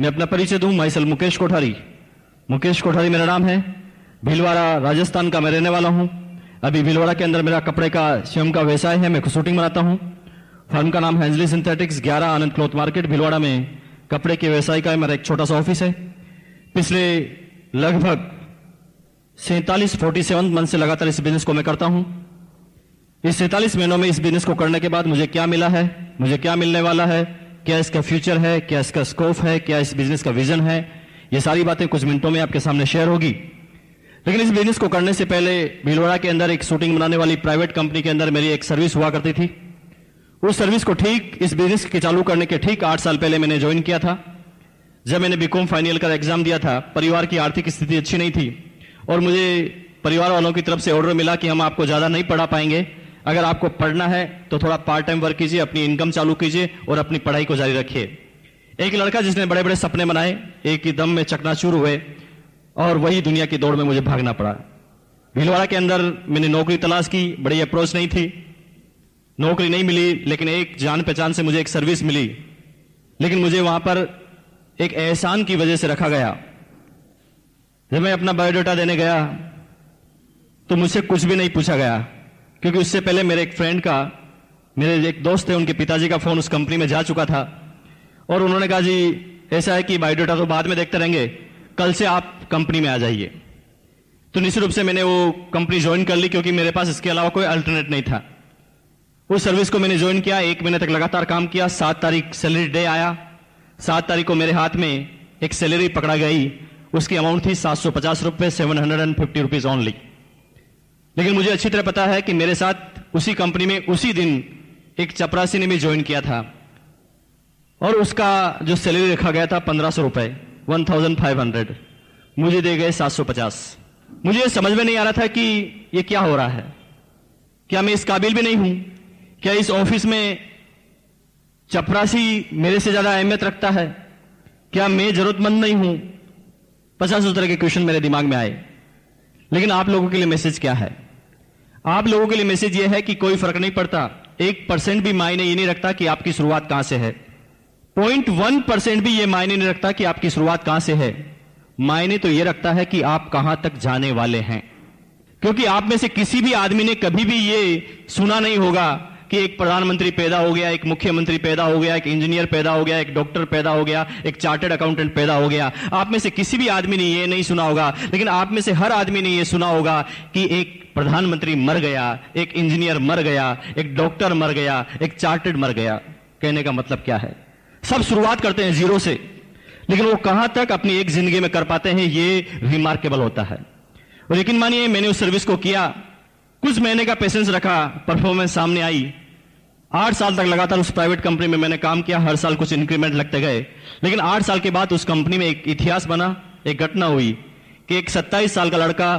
मैं अपना परिचय दूं। Myself Mukesh Kothari. मुकेश कोठारी मेरा नाम है। भीलवाड़ा राजस्थान का मैं रहने वाला हूं। अभी भीलवाड़ा के अंदर मेरा कपड़े का स्वयं का व्यवसाय है। मैं शूटिंग बनाता हूं। फर्म का नाम हैंजली सिंथेटिक्स, 11 आनंद क्लॉथ मार्केट भीलवाड़ा में कपड़े के व्यवसाय का मेरा एक छोटा सा ऑफिस है। पिछले लगभग 47 मंथ से लगातार इस बिजनेस को मैं करता हूं। इस 47 महीनों में इस बिजनेस को करने के बाद मुझे क्या मिला है, मुझे क्या मिलने वाला है, क्या इसका फ्यूचर है, क्या इसका स्कोप है, क्या इस बिजनेस का विजन है, ये सारी बातें कुछ मिनटों में आपके सामने शेयर होगी। लेकिन इस बिजनेस को करने से पहले भीलवाड़ा के अंदर एक शूटिंग बनाने वाली प्राइवेट कंपनी के अंदर मेरी एक सर्विस हुआ करती थी। उस सर्विस को ठीक इस बिजनेस के चालू करने के ठीक 8 साल पहले मैंने ज्वाइन किया था। जब मैंने बीकॉम फाइनल का एग्जाम दिया था, परिवार की आर्थिक स्थिति अच्छी नहीं थी और मुझे परिवार वालों की तरफ से ऑर्डर मिला कि हम आपको ज्यादा नहीं पढ़ा पाएंगे, अगर आपको पढ़ना है तो थोड़ा पार्ट टाइम वर्क कीजिए, अपनी इनकम चालू कीजिए और अपनी पढ़ाई को जारी रखिए। एक लड़का जिसने बड़े बड़े सपने बनाए, एक ही दम में चकनाचूर हुए और वही दुनिया की दौड़ में मुझे भागना पड़ा। भीलवाड़ा के अंदर मैंने नौकरी तलाश की, बड़ी अप्रोच नहीं थी, नौकरी नहीं मिली, लेकिन एक जान पहचान से मुझे एक सर्विस मिली। लेकिन मुझे वहां पर एक एहसान की वजह से रखा गया। जब मैं अपना बायोडाटा देने गया तो मुझसे कुछ भी नहीं पूछा गया, क्योंकि उससे पहले मेरे एक फ्रेंड का, मेरे एक दोस्त थे, उनके पिताजी का फोन उस कंपनी में जा चुका था और उन्होंने कहा जी ऐसा है कि बायोडाटा तो बाद में देखते रहेंगे, कल से आप कंपनी में आ जाइए। तो निश्चित रूप से मैंने वो कंपनी ज्वाइन कर ली, क्योंकि मेरे पास इसके अलावा कोई अल्टरनेट नहीं था। उस सर्विस को मैंने ज्वाइन किया, 1 महीने तक लगातार काम किया। 7 तारीख सैलरी डे आया। 7 तारीख को मेरे हाथ में एक सैलरी पकड़ा गई, उसकी अमाउंट थी 750 रुपए, 750 रुपीज ओनली। लेकिन मुझे अच्छी तरह पता है कि मेरे साथ उसी कंपनी में उसी दिन एक चपरासी ने भी ज्वाइन किया था और उसका जो सैलरी रखा गया था 1500 रुपए, 1500, मुझे दे गए 750। मुझे समझ में नहीं आ रहा था कि ये क्या हो रहा है। क्या मैं इस काबिल भी नहीं हूं? क्या इस ऑफिस में चपरासी मेरे से ज्यादा अहमियत रखता है? क्या मैं जरूरतमंद नहीं हूं? 50 तरह के क्वेश्चन मेरे दिमाग में आए। लेकिन आप लोगों के लिए मैसेज क्या है? आप लोगों के लिए मैसेज यह है कि कोई फर्क नहीं पड़ता, 1% भी मायने ये नहीं रखता कि आपकी शुरुआत कहां से है। 0.1% भी ये मायने नहीं रखता कि आपकी शुरुआत कहां से है। मायने तो ये रखता है कि आप कहां तक जाने वाले हैं। क्योंकि आप में से किसी भी आदमी ने कभी भी ये सुना नहीं होगा कि एक प्रधानमंत्री पैदा हो गया, एक मुख्यमंत्री पैदा हो गया, एक इंजीनियर पैदा हो गया, एक डॉक्टर पैदा हो गया, एक चार्टर्ड अकाउंटेंट पैदा हो गया। आप में से किसी भी आदमी ने ये नहीं सुना होगा। लेकिन आप में से हर आदमी ने ये सुना होगा कि एक प्रधानमंत्री मर गया, एक इंजीनियर मर गया, एक डॉक्टर मर गया, एक चार्टर्ड मर गया। कहने का मतलब क्या है? सब शुरुआत करते हैं जीरो से, लेकिन वो कहां तक अपनी एक जिंदगी में कर पाते हैं, ये रिमार्केबल होता है। और यकीन मानिए, मैंने उस सर्विस को किया, कुछ महीने का पेशेंस रखा, परफॉर्मेंस सामने आई। 8 साल तक लगातार उस प्राइवेट कंपनी में मैंने काम किया। हर साल कुछ इंक्रीमेंट लगते गए। लेकिन 8 साल के बाद उस कंपनी में एक इतिहास बना, एक घटना हुई कि एक 27 साल का लड़का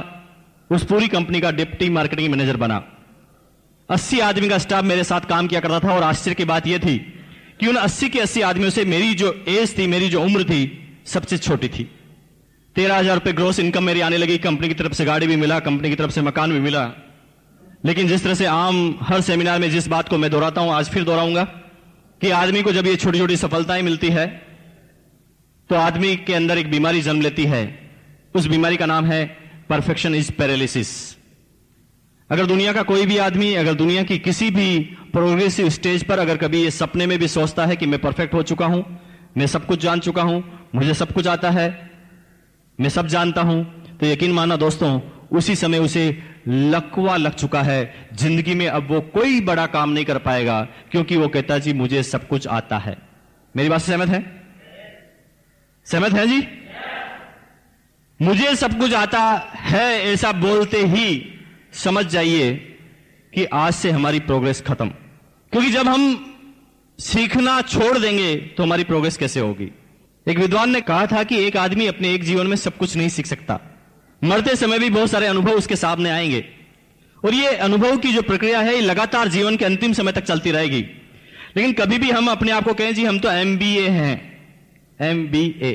उस पूरी कंपनी का डिप्टी मार्केटिंग मैनेजर बना। 80 आदमी का स्टाफ मेरे साथ काम किया करता था और आश्चर्य की बात यह थी कि उन 80 के 80 आदमियों से मेरी जो एज थी, मेरी जो उम्र थी, सबसे छोटी थी। 13,000 रुपए ग्रोस इनकम मेरी आने लगी। कंपनी की तरफ से गाड़ी भी मिला, कंपनी की तरफ से मकान भी मिला। लेकिन जिस तरह से आम हर सेमिनार में जिस बात को मैं दोहराता हूं, आज फिर दोहराऊंगा कि आदमी को जब ये छोटी छोटी सफलताएं मिलती है तो आदमी के अंदर एक बीमारी जन्म लेती है। उस बीमारी का नाम है परफेक्शन इज पैरालिसिस। अगर दुनिया का कोई भी आदमी, अगर दुनिया की किसी भी प्रोग्रेसिव स्टेज पर अगर कभी ये सपने में भी सोचता है कि मैं परफेक्ट हो चुका हूं, मैं सब कुछ जान चुका हूं, मुझे सब कुछ आता है, मैं सब जानता हूं, तो यकीन माना दोस्तों, उसी समय उसे लकवा लग चुका है। जिंदगी में अब वो कोई बड़ा काम नहीं कर पाएगा, क्योंकि वो कहता जी मुझे सब कुछ आता है। मेरी बात से सहमत है? सहमत है जी? मुझे सब कुछ आता है ऐसा बोलते ही समझ जाइए कि आज से हमारी प्रोग्रेस खत्म। क्योंकि जब हम सीखना छोड़ देंगे तो हमारी प्रोग्रेस कैसे होगी? एक विद्वान ने कहा था कि एक आदमी अपने एक जीवन में सब कुछ नहीं सीख सकता। मरते समय भी बहुत सारे अनुभव उसके सामने आएंगे और ये अनुभव की जो प्रक्रिया है, ये लगातार जीवन के अंतिम समय तक चलती रहेगी। लेकिन कभी भी हम अपने आप को कहें जी हम तो MBA हैं, MBA,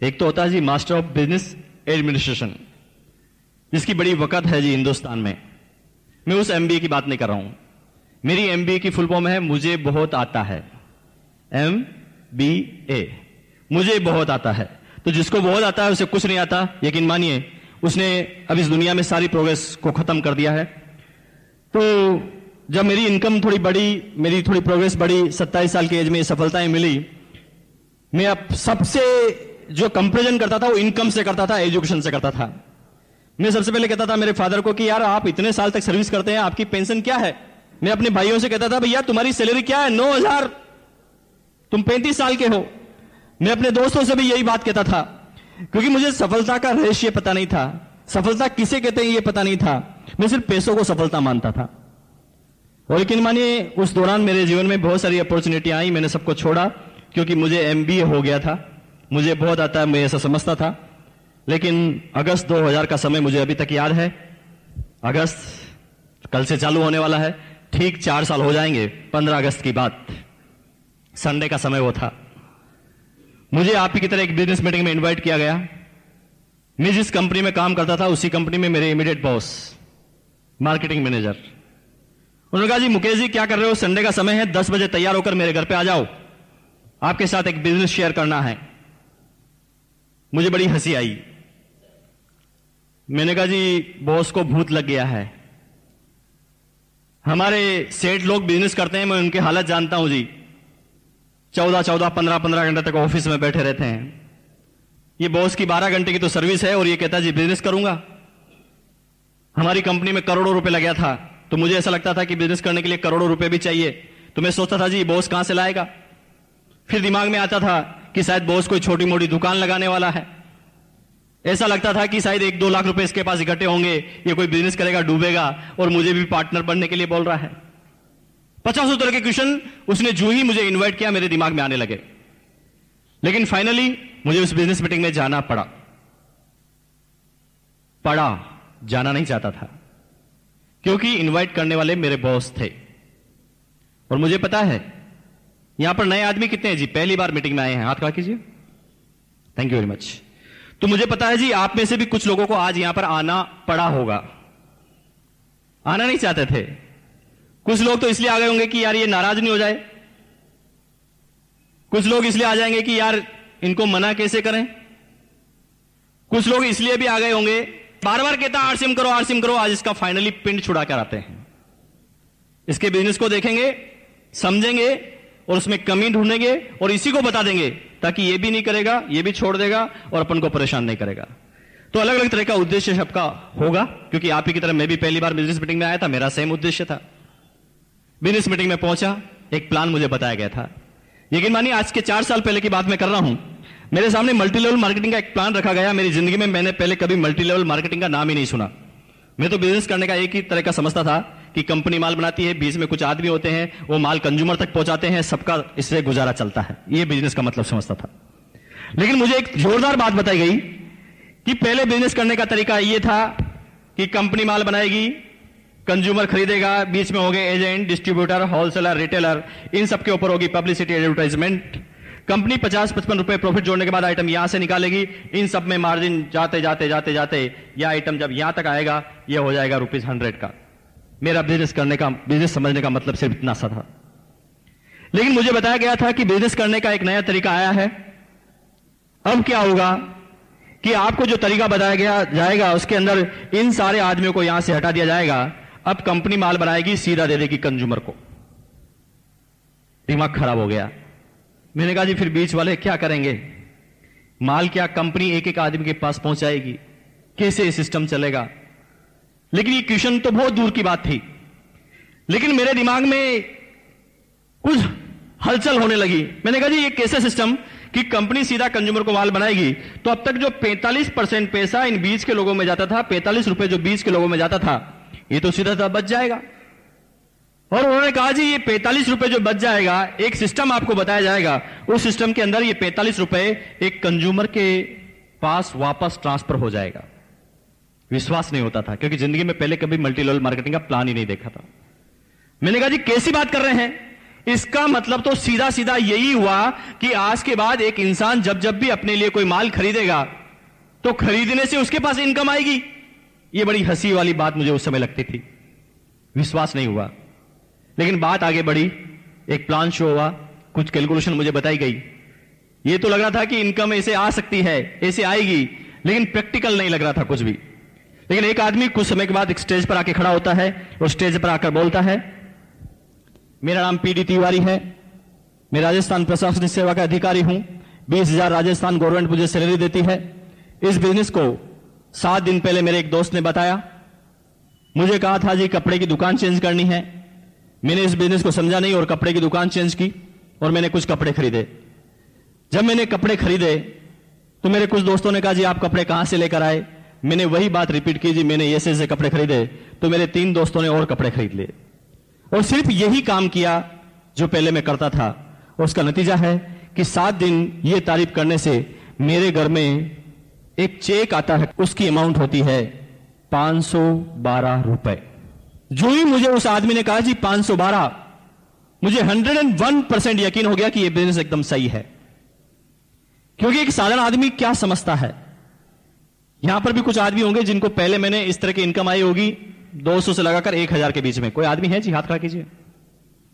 एक तो होता है जी मास्टर ऑफ बिजनेस एडमिनिस्ट्रेशन, जिसकी बड़ी वक़्त है जी हिंदुस्तान में। मैं उस MBA की बात नहीं कर रहा हूं। मेरी MBA की फुल फॉर्म है मुझे बहुत आता है, MBA। मुझे बहुत आता है, तो जिसको बहुत आता है उसे कुछ नहीं आता, यकीन मानिए उसने अब इस दुनिया में सारी प्रोग्रेस को खत्म कर दिया है। तो जब मेरी इनकम थोड़ी बढ़ी, मेरी थोड़ी प्रोग्रेस बढ़ी, 27 साल की एज में सफलताएं मिली, मैं अब सबसे जो कंपैरिजन करता था वो इनकम से करता था, एजुकेशन से करता था। मैं सबसे पहले कहता था मेरे फादर को कि यार आप इतने साल तक सर्विस करते हैं, आपकी पेंशन क्या है? मैं अपने भाइयों से कहता था भैया तुम्हारी सैलरी क्या है? 9,000, तुम 35 साल के हो। मैं अपने दोस्तों से भी यही बात कहता था, क्योंकि मुझे सफलता का रहस्य पता नहीं था, सफलता किसे कहते हैं ये पता नहीं था। मैं सिर्फ पैसों को सफलता मानता था। और यकीन मानिए उस दौरान मेरे जीवन में बहुत सारी अपॉर्चुनिटी आई, मैंने सबको छोड़ा क्योंकि मुझे MBA हो गया था। मुझे बहुत आता है, मैं ऐसा समझता था। लेकिन अगस्त 2000 का समय मुझे अभी तक याद है। अगस्त कल से चालू होने वाला है, ठीक 4 साल हो जाएंगे 15 अगस्त की बात। संडे का समय वो था। मुझे आप ही की तरह एक बिजनेस मीटिंग में इनवाइट किया गया। मैं जिस कंपनी में काम करता था उसी कंपनी में मेरे इमीडिएट बॉस, मार्केटिंग मैनेजर, उन्होंने कहा जी मुकेश जी क्या कर रहे हो, संडे का समय है, 10 बजे तैयार होकर मेरे घर पे आ जाओ, आपके साथ एक बिजनेस शेयर करना है। मुझे बड़ी हंसी आई। मैंने कहा जी बॉस को भूत लग गया है, हमारे सेठ लोग बिजनेस करते हैं, मैं उनकी हालत जानता हूं जी, 14-14, 15-15 घंटे तक ऑफिस में बैठे रहते हैं। ये बॉस की 12 घंटे की तो सर्विस है और ये कहता जी बिजनेस करूंगा। हमारी कंपनी में करोड़ों रुपए लगा था, तो मुझे ऐसा लगता था कि बिजनेस करने के लिए करोड़ों रुपए भी चाहिए। तो मैं सोचता था जी बॉस कहां से लाएगा। फिर दिमाग में आता था कि शायद बॉस कोई छोटी मोटी दुकान लगाने वाला है। ऐसा लगता था कि शायद 1-2 लाख रुपए इसके पास इकट्ठे होंगे, ये कोई बिजनेस करेगा, डूबेगा और मुझे भी पार्टनर बनने के लिए बोल रहा है। 50 तरह के क्वेश्चन उसने जो ही मुझे इनवाइट किया मेरे दिमाग में आने लगे। लेकिन फाइनली मुझे उस बिजनेस मीटिंग में जाना पड़ा। जाना नहीं चाहता था क्योंकि इनवाइट करने वाले मेरे बॉस थे। और मुझे पता है यहां पर नए आदमी कितने हैं जी, पहली बार मीटिंग में आए हैं, हाथ खड़ा कीजिए, थैंक यू वेरी मच। तो मुझे पता है जी आप में से भी कुछ लोगों को आज यहां पर आना पड़ा होगा, आना नहीं चाहते थे। कुछ लोग तो इसलिए आ गए होंगे कि यार ये नाराज नहीं हो जाए, कुछ लोग इसलिए आ जाएंगे कि यार इनको मना कैसे करें, कुछ लोग इसलिए भी आ गए होंगे, बार बार कहता आरसीएम करो आरसीएम करो, आज इसका फाइनली पिंड छुड़ा कर आते हैं। इसके बिजनेस को देखेंगे, समझेंगे और उसमें कमी ढूंढेंगे और इसी को बता देंगे ताकि ये भी नहीं करेगा, ये भी छोड़ देगा और अपन को परेशान नहीं करेगा। तो अलग अलग तरह का उद्देश्य सबका होगा, क्योंकि आप ही की तरह मैं भी पहली बार बिजनेस मीटिंग में आया था, मेरा सेम उद्देश्य था। बिजनेस मीटिंग में पहुंचा, एक प्लान मुझे बताया गया था। यकीन मानिए आज के 4 साल पहले की बात मैं कर रहा हूं, मेरे सामने मल्टी लेवल मार्केटिंग का एक प्लान रखा गया। मेरी जिंदगी में मैंने पहले कभी मल्टी लेवल मार्केटिंग का नाम ही नहीं सुना। मैं तो बिजनेस करने का एक ही तरह का समझता था कि कंपनी माल बनाती है, बीच में कुछ आदमी होते हैं, वो माल कंज्यूमर तक पहुंचाते हैं, सबका इससे गुजारा चलता है, ये बिजनेस का मतलब समझता था। लेकिन मुझे एक जोरदार बात बताई गई कि पहले बिजनेस करने का तरीका ये था कि कंपनी माल बनाएगी, कंज्यूमर खरीदेगा, बीच में हो गए एजेंट, डिस्ट्रीब्यूटर, होलसेलर, रिटेलर, इन सबके ऊपर होगी पब्लिसिटी, एडवर्टाइजमेंट। कंपनी 50-55 रुपए प्रॉफिट जोड़ने के बाद आइटम यहां से निकालेगी, इन सब में मार्जिन जाते जाते जाते जाते यह आइटम जब यहां तक आएगा यह हो जाएगा ₹100 का। मेरा बिजनेस करने का, बिजनेस समझने का मतलब सिर्फ इतना सा था। लेकिन मुझे बताया गया था कि बिजनेस करने का एक नया तरीका आया है। अब क्या होगा कि आपको जो तरीका बताया गया जाएगा उसके अंदर इन सारे आदमियों को यहां से हटा दिया जाएगा। अब कंपनी माल बनाएगी, सीधा दे देगी कंज्यूमर को। दिमाग खराब हो गया। मैंने कहा जी फिर बीच वाले क्या करेंगे, माल क्या कंपनी एक एक आदमी के पास पहुंचाएगी, कैसे ये सिस्टम चलेगा। लेकिन ये क्वेश्चन तो बहुत दूर की बात थी। लेकिन मेरे दिमाग में कुछ हलचल होने लगी। मैंने कहा जी ये कैसे सिस्टम कि कंपनी सीधा कंज्यूमर को माल बनाएगी, तो अब तक जो 45% पैसा इन बीच के लोगों में जाता था, 45 रुपए जो बीच के लोगों में जाता था, ये तो सीधा बच जाएगा। और उन्होंने कहा जी ये 45 रुपए जो बच जाएगा, एक सिस्टम आपको बताया जाएगा, उस सिस्टम के अंदर ये 45 रुपए एक कंज्यूमर के पास वापस ट्रांसफर हो जाएगा। विश्वास नहीं होता था क्योंकि जिंदगी में पहले कभी मल्टी लेवल मार्केटिंग का प्लान ही नहीं देखा था। मैंने कहा जी कैसी बात कर रहे हैं, इसका मतलब तो सीधा सीधा यही हुआ कि आज के बाद एक इंसान जब जब भी अपने लिए कोई माल खरीदेगा तो खरीदने से उसके पास इनकम आएगी। यह बड़ी हंसी वाली बात मुझे उस समय लगती थी, विश्वास नहीं हुआ। लेकिन बात आगे बढ़ी, एक प्लान शो हुआ, कुछ कैलकुलेशन मुझे बताई गई ये तो लग रहा था कि इनकम ऐसे आ सकती है, ऐसे आएगी, लेकिन प्रैक्टिकल नहीं लग रहा था कुछ भी। लेकिन एक आदमी कुछ समय के बाद एक स्टेज पर आके खड़ा होता है और स्टेज पर आकर बोलता है, मेरा नाम पीडी तिवारी है, मैं राजस्थान प्रशासनिक सेवा का अधिकारी हूं, 20,000 राजस्थान गवर्नमेंट मुझे सैलरी देती है। इस बिजनेस को 7 दिन पहले मेरे एक दोस्त ने बताया, मुझे कहा था जी कपड़े की दुकान चेंज करनी है। मैंने इस बिजनेस को समझा नहीं और कपड़े की दुकान चेंज की और मैंने कुछ कपड़े खरीदे। जब मैंने कपड़े खरीदे तो मेरे कुछ दोस्तों ने कहा जी आप कपड़े कहां से लेकर आए। मैंने वही बात रिपीट की, जी मैंने ऐसे कपड़े खरीदे। तो मेरे 3 दोस्तों ने और कपड़े खरीद लिए और सिर्फ यही काम किया जो पहले मैं करता था। और उसका नतीजा है कि 7 दिन ये तारीफ करने से मेरे घर में एक चेक आता है, उसकी अमाउंट होती है 512 रुपए। जो ही मुझे उस आदमी ने कहा जी 512, मुझे 101% यकीन हो गया कि यह बिजनेस एकदम सही है। क्योंकि एक साधारण आदमी क्या समझता है, यहां पर भी कुछ आदमी होंगे जिनको पहले मैंने इस तरह की इनकम आई होगी 200 से लगाकर 1000 के बीच में। कोई आदमी है जी? हाथ खड़ा कीजिए,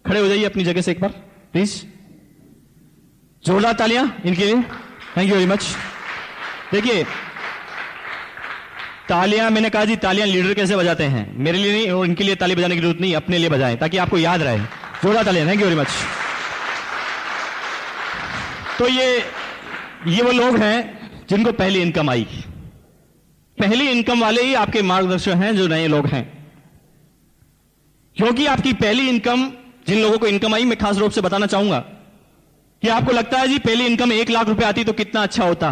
खड़े हो जाइए अपनी जगह से एक बार प्लीज। जोरदार तालियां इनके लिए, थैंक यू वेरी मच। देखिए तालियां, मैंने कहा जी तालियां लीडर कैसे बजाते हैं, मेरे लिए नहीं और इनके लिए ताली बजाने की जरूरत नहीं, अपने लिए बजाएं ताकि आपको याद रहे। जोरदार तालियां, थैंक यू वेरी मच। तो ये वो लोग हैं जिनको पहली इनकम आई। पहली इनकम वाले ही आपके मार्गदर्शक हैं जो नए लोग हैं। क्योंकि आपकी पहली इनकम, जिन लोगों को इनकम आई, मैं खास रूप से बताना चाहूंगा कि आपको लगता है जी पहली इनकम 1 लाख रुपए आती तो कितना अच्छा होता।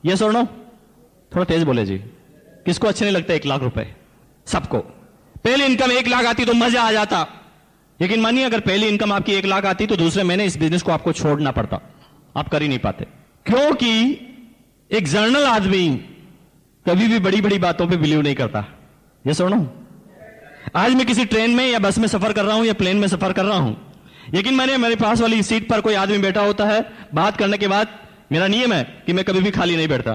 यस और नो? थोड़ा तेज बोले जी, किसको अच्छे नहीं लगता 1 लाख रुपए? सबको। पहली इनकम 1 लाख आती तो मजा आ जाता। लेकिन मानिए अगर पहली इनकम आपकी 1 लाख आती तो दूसरे महीने इस बिजनेस को आपको छोड़ना पड़ता, आप कर ही नहीं पाते। क्योंकि एक जर्नल आदमी कभी भी बड़ी बड़ी बातों पे बिलीव नहीं करता। ये सुनो, आज मैं किसी ट्रेन में या बस में सफर कर रहा हूं या प्लेन में सफर कर रहा हूं, लेकिन मेरे पास वाली सीट पर कोई आदमी बैठा होता है, बात करने के बाद मेरा नियम है कि मैं कभी भी खाली नहीं बैठता।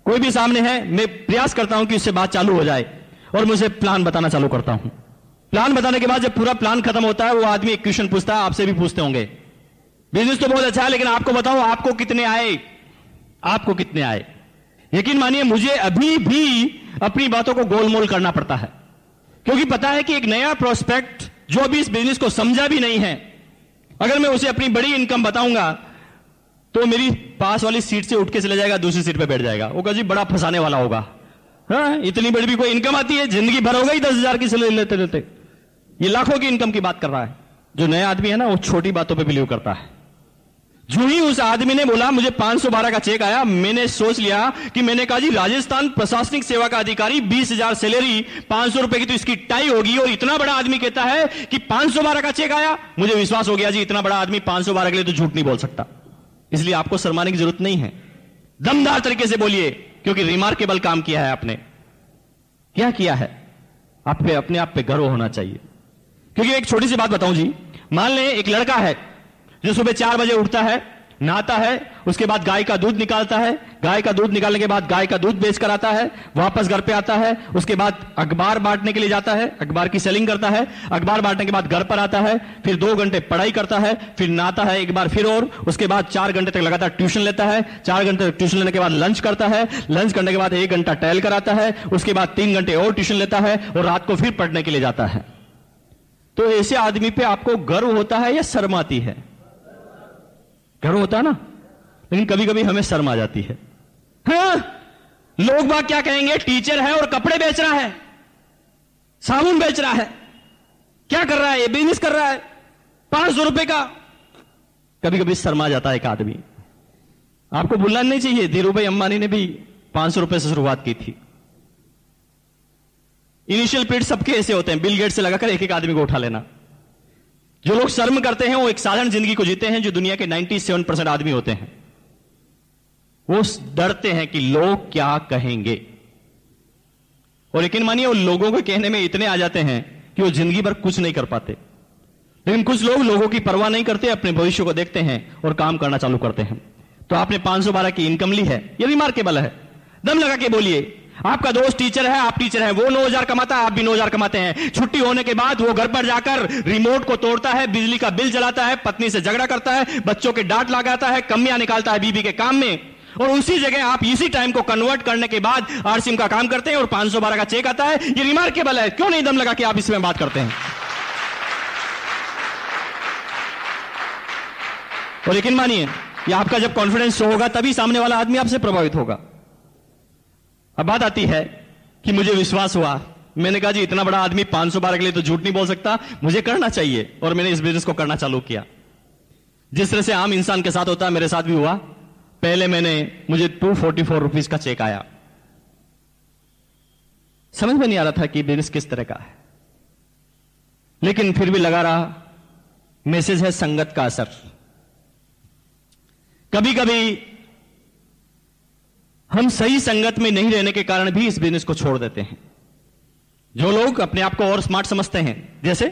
कोई भी सामने है, मैं प्रयास करता हूं कि उससे बात चालू हो जाए और मुझे प्लान बताना चालू करता हूं। प्लान बताने के बाद जब पूरा प्लान खत्म होता है, वो आदमी एक क्वेश्चन पूछता है, आपसे भी पूछते होंगे, बिजनेस तो बहुत अच्छा है लेकिन आपको बताओ आपको कितने आए, आपको कितने आए। यकीन मानिए मुझे अभी भी अपनी बातों को गोलमोल करना पड़ता है, क्योंकि पता है कि एक नया प्रोस्पेक्ट जो अभी इस बिजनेस को समझा भी नहीं है, अगर मैं उसे अपनी बड़ी इनकम बताऊंगा तो मेरी पास वाली सीट से उठ के चले जाएगा, दूसरी सीट पे बैठ जाएगा। वो कहा जी बड़ा फंसाने वाला होगा। हाँ, इतनी बड़ी भी कोई इनकम आती है? जिंदगी भर हो गई 10,000 की सैलरी लेते लेते। ये लाखों की इनकम की बात कर रहा है। जो नया आदमी है ना, वो छोटी बातों पे बिलीव करता है। जो ही उस आदमी ने बोला मुझे 512 का चेक आया, मैंने सोच लिया कि मैंने कहा जी राजस्थान प्रशासनिक सेवा का अधिकारी, 20,000 सैलरी, 500 रुपए की तो इसकी टाई होगी। और इतना बड़ा आदमी कहता है कि 512 का चेक आया, मुझे विश्वास हो गया जी इतना बड़ा आदमी 512 के लिए तो झूठ नहीं बोल सकता। इसलिए आपको शर्माने की जरूरत नहीं है, दमदार तरीके से बोलिए, क्योंकि रिमार्केबल काम किया है आपने। क्या किया है? आप पे अपने आप पे गर्व होना चाहिए। क्योंकि एक छोटी सी बात बताऊं जी, मान लें एक लड़का है जो सुबह 4 बजे उठता है, नहाता है, उसके बाद गाय का दूध निकालता है, गाय का दूध निकालने के बाद गाय का दूध बेच कर आता है, वापस घर पे आता है, उसके बाद अखबार बांटने के लिए जाता है, अखबार की सेलिंग करता है, अखबार बांटने के बाद घर पर आता है, फिर 2 घंटे पढ़ाई करता है, फिर नहाता है एक बार फिर, और उसके बाद 4 घंटे तक लगातार ट्यूशन लेता है, 4 घंटे तक ट्यूशन लेने के बाद लंच करता है, लंच करने के बाद 1 घंटा टहल कर आता है, उसके बाद 3 घंटे और ट्यूशन लेता है और रात को फिर पढ़ने के लिए जाता है। तो ऐसे आदमी पे आपको गर्व होता है या शर्म आती है? गर्व होता है ना, लेकिन कभी कभी हमें शर्म आ जाती है। हाँ, लोग बात क्या कहेंगे, टीचर है और कपड़े बेच रहा है, साबुन बेच रहा है, क्या कर रहा है, ये बिजनेस कर रहा है 500 रुपए का। कभी कभी शर्मा जाता है एक आदमी। आपको भूलना नहीं चाहिए, धीरूभाई अंबानी ने भी 500 रुपए से शुरुआत की थी। इनिशियल पीरियड सबके ऐसे होते हैं, बिल गेट से लगाकर एक एक आदमी को उठा लेना। जो लोग शर्म करते हैं वो एक साधारण जिंदगी को जीते हैं, जो दुनिया के 97% आदमी होते हैं वो डरते हैं कि लोग क्या कहेंगे। और यकीन मानिए वो लोगों के कहने में इतने आ जाते हैं कि वो जिंदगी भर कुछ नहीं कर पाते। लेकिन कुछ लोग लोगों की परवाह नहीं करते, अपने भविष्य को देखते हैं और काम करना चालू करते हैं। तो आपने 512 की इनकम ली है, ये रिमार्केबल है। दम लगा के बोलिए, आपका दोस्त टीचर है, आप टीचर हैं, वो 9,000 कमाता है, आप भी 9,000 कमाते हैं। छुट्टी होने के बाद वो घर पर जाकर रिमोट को तोड़ता है, बिजली का बिल जलाता है, पत्नी से झगड़ा करता है, बच्चों के डांट लगाता है, कमियां निकालता है बीबी के काम में, और उसी जगह आप इसी टाइम को कन्वर्ट करने के बाद आरसीएम का काम करते हैं और 512 का चेक आता है। ये रिमार्केबल है। क्यों नहीं दम लगा के आप इसमें बात करते हैं? और यकीन मानिए, ये आपका जब कॉन्फिडेंस होगा तभी सामने वाला आदमी आपसे प्रभावित होगा। अब बात आती है कि मुझे विश्वास हुआ, मैंने कहा जी इतना बड़ा आदमी 512 के लिए तो झूठ नहीं बोल सकता, मुझे करना चाहिए, और मैंने इस बिजनेस को करना चालू किया। जिस तरह से आम इंसान के साथ होता है मेरे साथ भी हुआ। पहले मुझे 244 रुपीज का चेक आया। समझ में नहीं आ रहा था कि बिजनेस किस तरह का है, लेकिन फिर भी लगा रहा। मैसेज है संगत का असर। कभी कभी हम सही संगत में नहीं रहने के कारण भी इस बिजनेस को छोड़ देते हैं। जो लोग अपने आप को और स्मार्ट समझते हैं, जैसे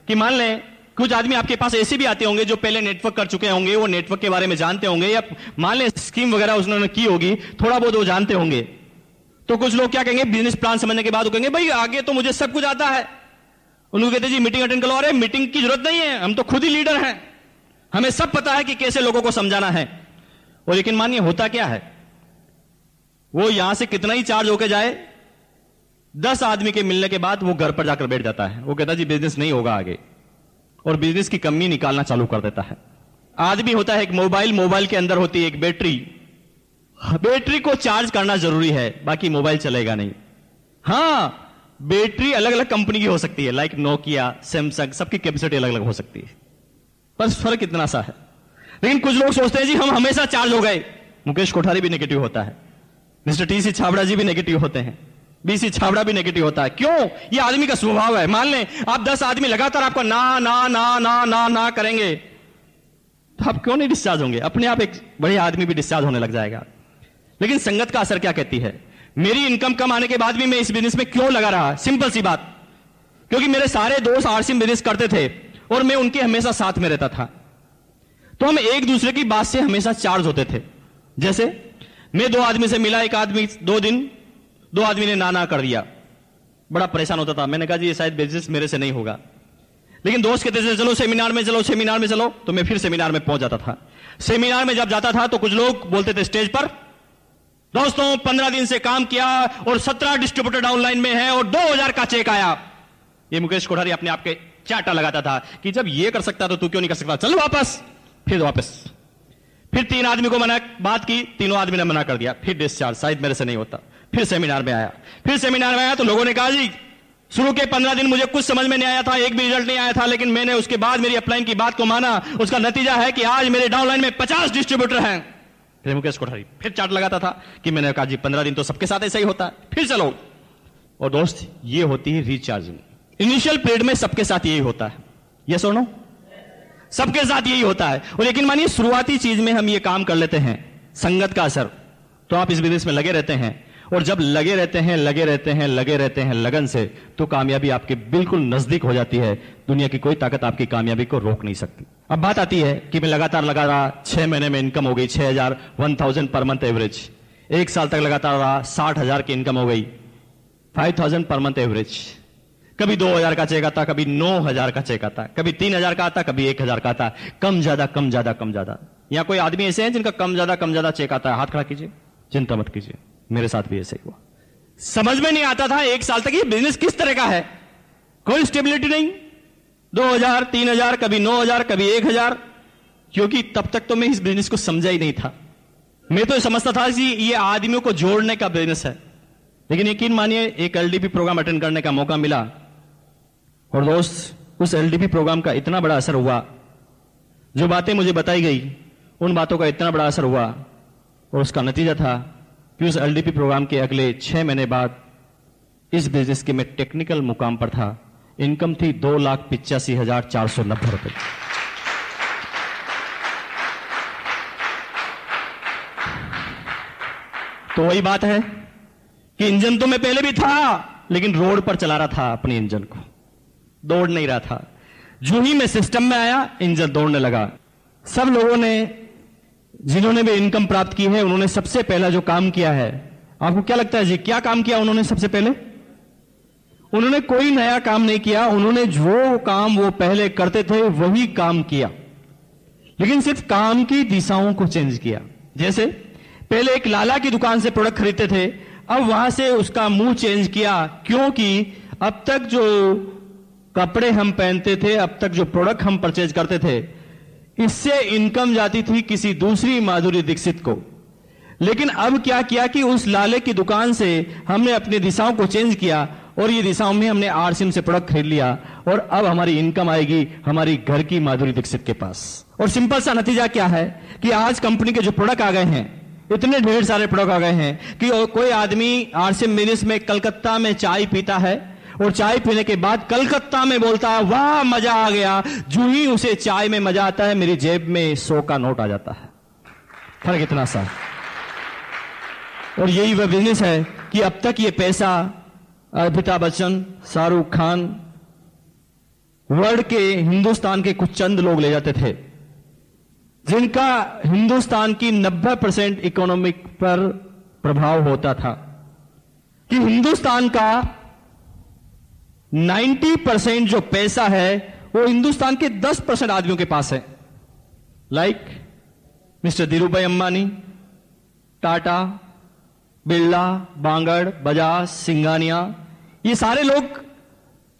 कि मान लें कुछ आदमी आपके पास ऐसे भी आते होंगे जो पहले नेटवर्क कर चुके होंगे, वो नेटवर्क के बारे में जानते होंगे, या मान लें स्कीम वगैरह उन्होंने की होगी, थोड़ा बहुत वो जानते होंगे। तो कुछ लोग क्या कहेंगे, बिजनेस प्लान समझने के बाद वो कहेंगे भाई आगे तो मुझे सब कुछ आता है। उनको कहते जी मीटिंग अटेंड करो। अरे मीटिंग की जरूरत नहीं है, हम तो खुद ही लीडर हैं, हमें सब पता है कि कैसे लोगों को समझाना है। और लेकिन मानिए होता क्या है, वो यहां से कितना ही चार्ज होके जाए, 10 आदमी के मिलने के बाद वो घर पर जाकर बैठ जाता है। वो कहता है जी बिजनेस नहीं होगा आगे, और बिजनेस की कमी निकालना चालू कर देता है। आदमी होता है एक मोबाइल के अंदर होती है एक बैटरी। बैटरी को चार्ज करना जरूरी है, बाकी मोबाइल चलेगा नहीं। हां, बैटरी अलग अलग कंपनी की हो सकती है, लाइक नोकिया, सैमसंग, सबकी कैपेसिटी अलग अलग हो सकती है, पर फर्क इतना सा है। लेकिन कुछ लोग सोचते हैं जी हम हमेशा चार्ज हो गए। मुकेश कोठारी भी नेगेटिव होता है, मिस्टर टीसी छाबड़ा जी भी नेगेटिव होते हैं, बीसी छाबड़ा भी नेगेटिव होता है। क्यों? ये आदमी का स्वभाव है। मान लें आप 10 आदमी लगातार आपको ना ना ना ना ना ना करेंगे, तो आप क्यों नहीं डिस्चार्ज होंगे? अपने आप एक बड़े आदमी भी डिस्चार्ज होने लग जाएगा। लेकिन संगत का असर क्या कहती है? मेरी इनकम कम आने के बाद भी मैं इस बिजनेस में क्यों लगा रहा? सिंपल सी बात, क्योंकि मेरे सारे दोस्त आरसीएम बिजनेस करते थे और मैं उनके हमेशा साथ में रहता था, तो हम एक दूसरे की बात से हमेशा चार्ज होते थे। जैसे मैं 2 आदमी से मिला, एक आदमी 2 दिन 2 आदमी ने ना ना कर दिया, बड़ा परेशान होता था। मैंने कहा जी ये शायद बिजनेस मेरे से नहीं होगा, लेकिन दोस्त कहते थे चलो सेमिनार में चलो, सेमिनार में चलो, तो मैं फिर सेमिनार में पहुंच जाता था। सेमिनार में जब जाता था तो कुछ लोग बोलते थे स्टेज पर, दोस्तों 15 दिन से काम किया और 17 डिस्ट्रीब्यूटर डाउनलाइन में है और 2,000 का चेक आया। ये मुकेश कोठारी अपने आप के चाटा लगाता था कि जब ये कर सकता तो तू क्यों नहीं कर सकता, चल वापस। फिर वापस, फिर 3 आदमी को बात की, तीनों आदमी ने मना कर दिया, फिर डिस्चार्ज, शायद मेरे से नहीं होता। फिर सेमिनार में आया, तो लोगों ने कहा जी शुरू के 15 दिन मुझे कुछ समझ में नहीं आया था, एक भी रिजल्ट नहीं आया था, लेकिन मैंने उसके बाद मेरी अपलाइन की बात को माना, उसका नतीजा है कि आज मेरे डाउनलाइन में 50 डिस्ट्रीब्यूटर हैं। फिर मुकेश कोठारी फिर चार्ट लगाता था कि मैंने कहा जी 15 दिन तो सबके साथ ऐसा ही होता है, फिर चलो। और दोस्त ये होती है रिचार्जिंग। इनिशियल पीरियड में सबके साथ यही होता है, यस और नो? सबके साथ यही होता है। और लेकिन मानिए शुरुआती चीज में हम ये काम कर लेते हैं, संगत का असर, तो आप इस बिजनेस में लगे रहते हैं, और जब लगे रहते हैं लगन से, तो कामयाबी आपके बिल्कुल नजदीक हो जाती है। दुनिया की कोई ताकत आपकी कामयाबी को रोक नहीं सकती। अब बात आती है कि मैं लगातार लगा रहा, 6 महीने में इनकम हो गई 6,000, 1,000 पर मंथ एवरेज। 1 साल तक लगातार रहा, 60,000 की इनकम हो गई, 5,000 पर मंथ एवरेज। कभी 2,000 का चेक आता, कभी 9,000 का चेक आता, कभी 3,000 का आता, कभी 1,000 का आता, कम ज्यादा। यहां कोई आदमी ऐसे हैं जिनका कम ज्यादा चेक आता है? हाथ खड़ा कीजिए, चिंता मत कीजिए, मेरे साथ भी ऐसे ही हुआ। समझ में नहीं आता था 1 साल तक ये बिजनेस किस तरह का है, कोई स्टेबिलिटी नहीं, 2,000, 3,000, कभी 9,000, कभी 1,000, क्योंकि तब तक तो मैं इस बिजनेस को समझा ही नहीं था। मैं तो समझता था कि ये आदमियों को जोड़ने का बिजनेस है। लेकिन यकीन मानिए, एक एलडीपी प्रोग्राम अटेंड करने का मौका मिला, और दोस्त उस एलडीपी प्रोग्राम का इतना बड़ा असर हुआ, जो बातें मुझे बताई गई उन बातों का इतना बड़ा असर हुआ, और उसका नतीजा था कि उस एलडीपी प्रोग्राम के अगले 6 महीने बाद इस बिजनेस के मैं टेक्निकल मुकाम पर था। इनकम थी 2,85,490 रुपए। तो वही बात है कि इंजन तो मैं पहले भी था, लेकिन रोड पर चला रहा था अपने इंजन को, दौड़ नहीं रहा था। जो ही मैं सिस्टम में आया, इंजन दौड़ने लगा। सब लोगों ने जिन्होंने भी इनकम प्राप्त की है, उन्होंने सबसे पहला जो काम किया है, आपको क्या लगता है जी, क्या काम किया उन्होंने? सबसे पहले उन्होंने कोई नया काम नहीं किया, उन्होंने जो काम वो पहले करते थे वही काम किया, लेकिन सिर्फ काम की दिशाओं को चेंज किया। जैसे पहले एक लाला की दुकान से प्रोडक्ट खरीदते थे, अब वहां से उसका मुंह चेंज किया, क्योंकि अब तक जो कपड़े हम पहनते थे, अब तक जो प्रोडक्ट हम परचेज करते थे, इससे इनकम जाती थी किसी दूसरी माधुरी दीक्षित को। लेकिन अब क्या किया कि उस लाले की दुकान से हमने अपनी दिशाओं को चेंज किया और ये दिशाओं में हमने आरसीएम से प्रोडक्ट खरीद लिया और अब हमारी इनकम आएगी हमारी घर की माधुरी दीक्षित के पास। और सिंपल सा नतीजा क्या है कि आज कंपनी के जो प्रोडक्ट आ गए हैं, इतने ढेर सारे प्रोडक्ट आ गए हैं कि कोई आदमी आरसीएम बिजनेस में कलकत्ता में चाय पीता है और चाय पीने के बाद कलकत्ता में बोलता है वाह मजा आ गया, जो ही उसे चाय में मजा आता है मेरी जेब में 100 का नोट आ जाता है। फर्क इतना सा। और यही वह बिजनेस है कि अब तक ये पैसा अमिताभ बच्चन, शाहरुख खान, वर्ल्ड के हिंदुस्तान के कुछ चंद लोग ले जाते थे, जिनका हिंदुस्तान की 90% इकोनॉमिक पर प्रभाव होता था, कि हिंदुस्तान का 90% जो पैसा है वो हिंदुस्तान के 10% आदमियों के पास है। लाइक मिस्टर धीरूभाई अंबानी, टाटा, बिरला, बांगड़, बजाज, सिंघानिया, ये सारे लोग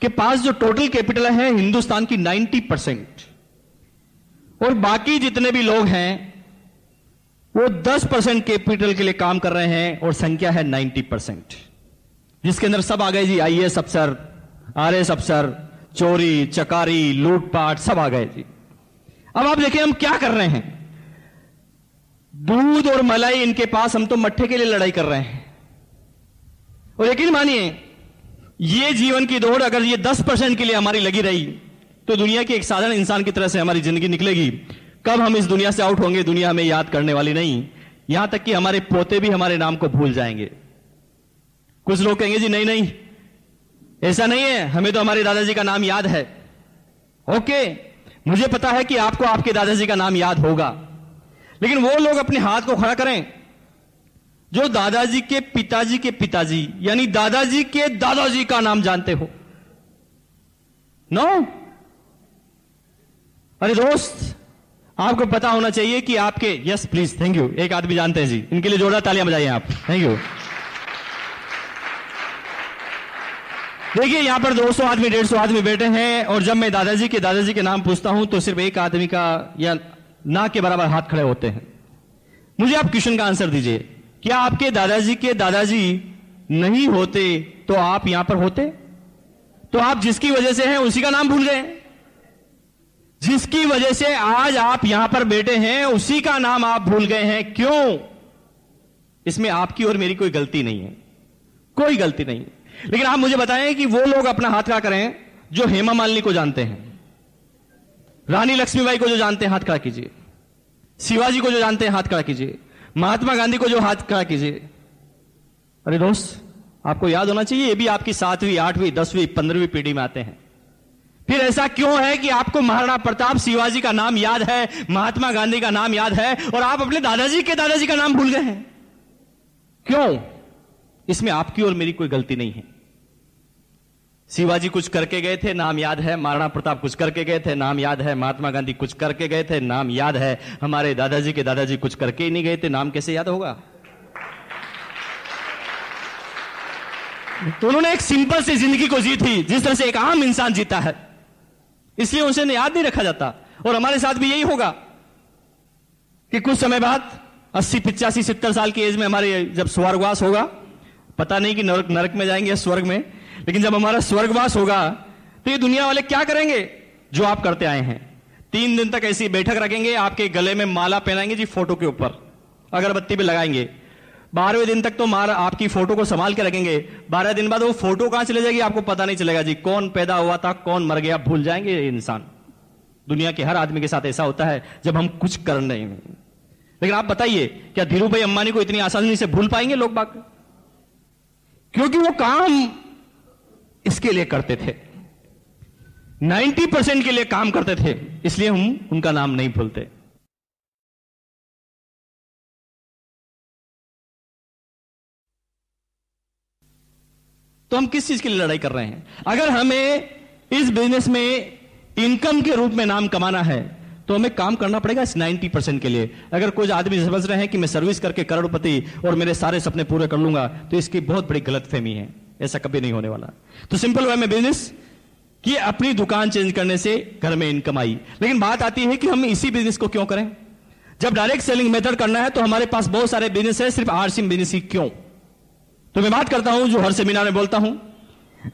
के पास जो टोटल कैपिटल है हिंदुस्तान की 90%, और बाकी जितने भी लोग हैं वो 10% कैपिटल के लिए काम कर रहे हैं और संख्या है 90%, जिसके अंदर सब आ गए जी, आईएएस अफसर, आरएएस अफसर, चोरी चकारी लूटपाट सब आ गए जी। अब आप देखिए हम क्या कर रहे हैं, दूध और मलाई इनके पास, हम तो मट्ठे के लिए लड़ाई कर रहे हैं। और यकीन मानिए ये जीवन की दौड़ अगर ये 10% के लिए हमारी लगी रही तो दुनिया के एक साधारण इंसान की तरह से हमारी जिंदगी निकलेगी। कब हम इस दुनिया से आउट होंगे दुनिया हमें याद करने वाली नहीं, यहां तक कि हमारे पोते भी हमारे नाम को भूल जाएंगे। कुछ लोग कहेंगे जी नहीं नहीं ऐसा नहीं है, हमें तो हमारे दादाजी का नाम याद है। ओके, मुझे पता है कि आपको आपके दादाजी का नाम याद होगा, लेकिन वो लोग अपने हाथ को खड़ा करें जो दादाजी के पिताजी यानी दादाजी के दादाजी का नाम जानते हो। नो अरे दोस्त, आपको पता होना चाहिए कि आपके, यस प्लीज, थैंक यू, एक आदमी जानते हैं जी, इनके लिए जोरदार तालियां बजाइए आप, थैंक यू। देखिए यहां पर 200 आदमी 150 आदमी बैठे हैं, और जब मैं दादाजी के नाम पूछता हूं तो सिर्फ एक आदमी का या ना के बराबर हाथ खड़े होते हैं। मुझे आप क्वेश्चन का आंसर दीजिए, क्या आपके दादाजी नहीं होते तो आप यहां पर होते? तो आप जिसकी वजह से हैं उसी का नाम भूल गए, जिसकी वजह से आज आप यहां पर बैठे हैं उसी का नाम आप भूल गए हैं। क्यों? इसमें आपकी और मेरी कोई गलती नहीं है, कोई गलती नहीं। लेकिन आप मुझे बताएं कि वो लोग अपना हाथ खड़ा करें जो हेमा मालिनी को जानते हैं, रानी लक्ष्मीबाई को जो जानते हैं हाथ खड़ा कीजिए, शिवाजी को जो जानते हैं हाथ खड़ा कीजिए, महात्मा गांधी को जो हाथ खड़ा कीजिए। अरे दोस्त, आपको याद होना चाहिए ये भी आपकी 7वीं 8वीं 10वीं 15वीं पीढ़ी में आते हैं। फिर ऐसा क्यों है कि आपको महाराणा प्रताप शिवाजी का नाम याद है, महात्मा गांधी का नाम याद है, और आप अपने दादाजी का नाम भूल गए हैं? क्यों? इसमें आपकी और मेरी कोई गलती नहीं है। शिवाजी कुछ करके गए थे, नाम याद है, महाराणा प्रताप कुछ करके गए थे, नाम याद है, महात्मा गांधी कुछ करके गए थे, नाम याद है, हमारे दादाजी के दादाजी कुछ करके ही नहीं गए थे, नाम कैसे याद होगा? तो उन्होंने एक सिंपल सी जिंदगी को जी थी जिस तरह से एक आम इंसान जीता है, इसलिए उसे याद नहीं रखा जाता। और हमारे साथ भी यही होगा कि कुछ समय बाद 80 85 70 साल की एज में हमारे जब स्वर्गवास होगा, पता नहीं कि नरक में जाएंगे या स्वर्ग में, लेकिन जब हमारा स्वर्गवास होगा तो ये दुनिया वाले क्या करेंगे? जो आप करते आए हैं, 3 दिन तक ऐसी बैठक रखेंगे, आपके गले में माला पहनाएंगे जी, फोटो के ऊपर अगरबत्ती भी लगाएंगे। 12वें दिन तक तो आपकी फोटो को संभाल के रखेंगे। 12 दिन बाद वो फोटो कहां चले जाएगी आपको पता नहीं चलेगा जी, कौन पैदा हुआ था कौन मर गया भूल जाएंगे ये इंसान। दुनिया के हर आदमी के साथ ऐसा होता है जब हम कुछ कर नहीं। लेकिन आप बताइए, क्या धीरूभाई अंबानी को इतनी आसानी से भूल पाएंगे लोग बाग? क्योंकि वो काम इसके लिए करते थे, 90% के लिए काम करते थे, इसलिए हम उनका नाम नहीं भूलते। तो हम किस चीज के लिए लड़ाई कर रहे हैं? अगर हमें इस बिजनेस में इनकम के रूप में नाम कमाना है तो हमें काम करना पड़ेगा इस 90% के लिए। अगर कुछ आदमी समझ रहे हैं कि मैं सर्विस करके करोड़पति और मेरे सारे सपने पूरे कर लूंगा, तो इसकी बहुत बड़ी गलतफहमी है। ऐसा कभी नहीं होने वाला। तो सिंपल वे में बिजनेस कि अपनी दुकान चेंज करने से घर में इनकम आई। लेकिन बात आती है कि हम इसी बिजनेस को क्यों करें? जब डायरेक्ट सेलिंग मेथड करना है तो हमारे पास बहुत सारे बिजनेस है, सिर्फ आरसीएम बिजनेस ही क्यों? तो मैं बात करता हूं जो हर सेमिनार में बोलता हूं,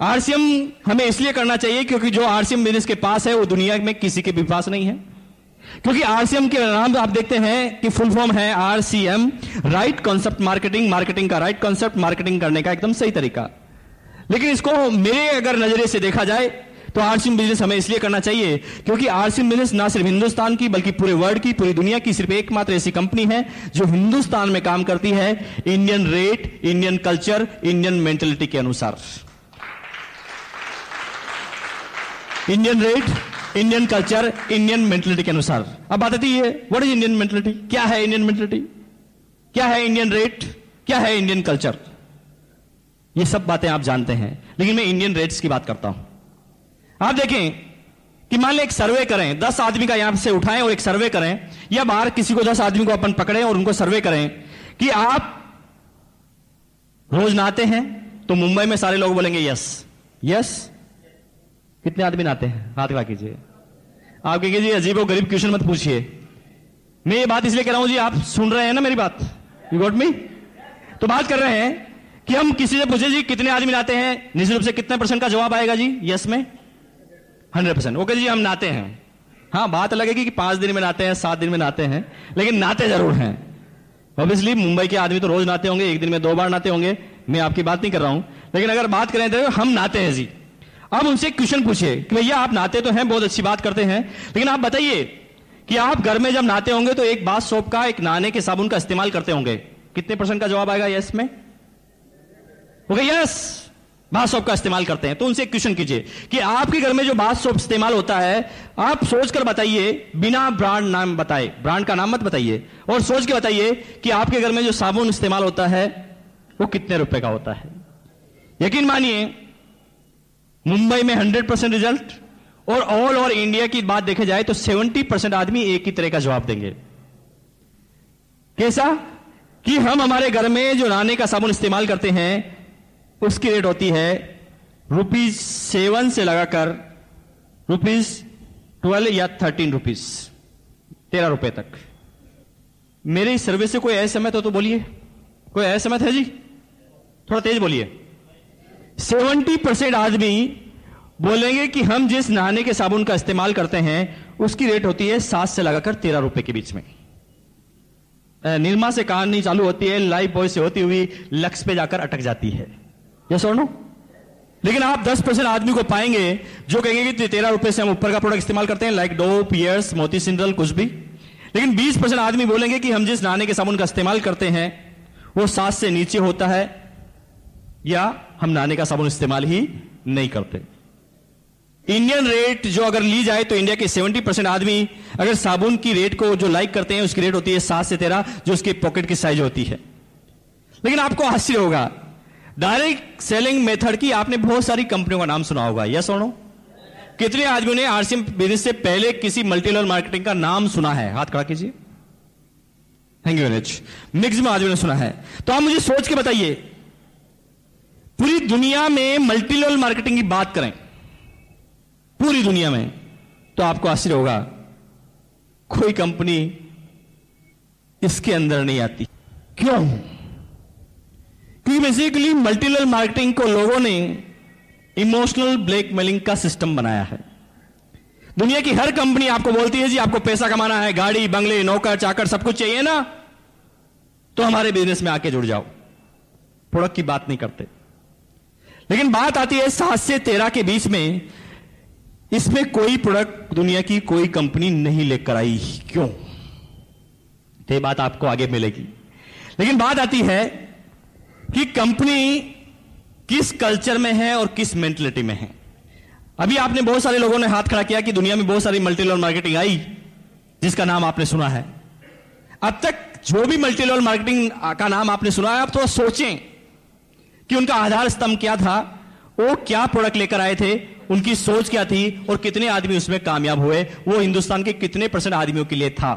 आरसीएम हमें इसलिए करना चाहिए क्योंकि जो आरसीएम बिजनेस के पास है वो दुनिया में किसी के भी पास नहीं है। क्योंकि आरसीएम के नाम आप देखते हैं कि फुल फॉर्म है RCM, right concept marketing, marketing का राइट कॉन्सेप्ट, मार्केटिंग करने का एकदम सही तरीका। लेकिन इसको मेरे अगर नजरिए से देखा जाए तो आरसीएम बिजनेस हमें इसलिए करना चाहिए क्योंकि आरसीएम बिजनेस ना सिर्फ हिंदुस्तान की बल्कि पूरे वर्ल्ड की, पूरी दुनिया की सिर्फ एकमात्र ऐसी कंपनी है जो हिंदुस्तान में काम करती है Indian rate, Indian culture, Indian mentality के अनुसार। Indian rate, Indian culture, Indian mentality के अनुसार। अब बात आती है व्हाट इज इंडियन मेंटेलिटी? क्या है इंडियन मेंटेलिटी? क्या है इंडियन रेट? क्या है इंडियन कल्चर? ये सब बातें आप जानते हैं, लेकिन मैं इंडियन रेट्स की बात करता हूं। आप देखें कि मान लें एक सर्वे करें, 10 आदमी का यहां से उठाएं और एक सर्वे करें, या बाहर किसी को 10 आदमी को अपन पकड़ें और उनको सर्वे करें कि आप रोज नहाते हैं, तो मुंबई में सारे लोग बोलेंगे यस। यस? कितने आदमी नहाते हैं? हाथ खड़ा कीजिए। आप कहेंगे जी अजीब और गरीब क्वेश्चन मत पूछिए। मैं ये बात इसलिए कह रहा हूं जी, आप सुन रहे हैं ना मेरी बात? You got me? तो बात कर रहे हैं कि हम किसी से पूछे जी कितने आदमी नहाते हैं, निश्चित रूप से कितने % का जवाब आएगा जी यस में? 100%। ओके जी हम नहाते हैं। हाँ, बात अलग है कि 5 दिन में नहाते हैं, 7 दिन में नहाते हैं, लेकिन नहाते जरूर हैं। ऑब्वियसली मुंबई के आदमी तो रोज नहाते होंगे, एक दिन में 2 बार नहाते होंगे, मैं आपकी बात नहीं कर रहा हूं। लेकिन अगर बात करें तो हम नहाते हैं जी। अब उनसे क्वेश्चन पूछिए कि भैया आप नहाते तो हैं, बहुत अच्छी बात करते हैं, लेकिन आप बताइए कि आप घर में जब नहाते होंगे तो एक बाथ सोप का, एक नहाने के साबुन का इस्तेमाल करते होंगे, कितने % का जवाब आएगा यस में? ओके यस, बाथ सोप का इस्तेमाल करते हैं। तो उनसे एक क्वेश्चन कीजिए कि आपके घर में जो बाथ सोप इस्तेमाल होता है, आप सोचकर बताइए, बिना ब्रांड नाम बताए, ब्रांड का नाम मत बताइए, और सोच के बताइए कि आपके घर में जो साबुन इस्तेमाल होता है वो कितने रुपए का होता है। यकीन मानिए मुंबई में 100% रिजल्ट, और ऑल ओवर इंडिया की बात देखे जाए तो 70% आदमी एक ही तरह का जवाब देंगे। कैसा? कि हम हमारे घर में जो नहाने का साबुन इस्तेमाल करते हैं उसकी रेट होती है ₹7 से लगाकर ₹12 या 13 रुपीज, 13 रुपए तक। मेरी सर्विस से कोई असहमत हो तो बोलिए। कोई असहमत है जी? थोड़ा तेज बोलिए। 70% आदमी बोलेंगे कि हम जिस नहाने के साबुन का इस्तेमाल करते हैं उसकी रेट होती है 7 से लगाकर 13 रुपए के बीच में। निर्मा से कहानी चालू होती है, लाइफ बॉय से होती हुई लक्स पे जाकर अटक जाती है। यस और नो? लेकिन आप 10% आदमी को पाएंगे जो कहेंगे कि 13 रुपए से हम ऊपर का प्रोडक्ट इस्तेमाल करते हैं, लाइक डो, पियर्स, मोती सिंड्रल, कुछ भी। लेकिन 20% आदमी बोलेंगे कि हम जिस नहाने के साबुन का इस्तेमाल करते हैं वो 7 से नीचे होता है, या हम नहाने का साबुन इस्तेमाल ही नहीं करते। इंडियन रेट जो अगर ली जाए तो इंडिया के 70% आदमी अगर साबुन की रेट को जो लाइक करते हैं उसकी रेट होती है 7 से 13, जो उसकी पॉकेट की साइज होती है। लेकिन आपको आश्चर्य होगा, डायरेक्ट सेलिंग मेथड की आपने बहुत सारी कंपनियों का नाम सुना होगा। यस और नो? कितने आदमियों ने आरसीएम बिजनेस से पहले किसी मल्टी लेवल मार्केटिंग का नाम सुना है? हाथ खड़ा कीजिए। Thank you very much. Maximum आदमियों ने सुना है। तो आप मुझे सोच के बताइए, पूरी दुनिया में मल्टी लेवल मार्केटिंग की बात करें, पूरी दुनिया में, तो आपको आश्चर्य होगा कोई कंपनी इसके अंदर नहीं आती। क्यों? क्योंकि बेसिकली मल्टी लेवल मार्केटिंग को लोगों ने इमोशनल ब्लैकमेलिंग का सिस्टम बनाया है। दुनिया की हर कंपनी आपको बोलती है जी आपको पैसा कमाना है, गाड़ी, बंगले, नौकर, चाकर सब कुछ चाहिए ना, तो हमारे बिजनेस में आके जुड़ जाओ। प्रोडक्ट की बात नहीं करते। लेकिन बात आती है 7 से 13 के बीच में, इसमें कोई प्रोडक्ट दुनिया की कोई कंपनी नहीं लेकर आई। क्यों? ये बात आपको आगे मिलेगी। लेकिन बात आती है कि कंपनी किस कल्चर में है और किस मेंटलिटी में है। अभी आपने बहुत सारे लोगों ने हाथ खड़ा किया कि दुनिया में बहुत सारी मल्टी लेवल मार्केटिंग आई जिसका नाम आपने सुना है। अब तक जो भी मल्टी लेवल मार्केटिंग का नाम आपने सुना है, आप थोड़ा सोचें कि उनका आधार स्तंभ क्या था वो क्या प्रोडक्ट लेकर आए थे, उनकी सोच क्या थी और कितने आदमी उसमें कामयाब हुए, वो हिंदुस्तान के कितने % आदमियों के लिए था।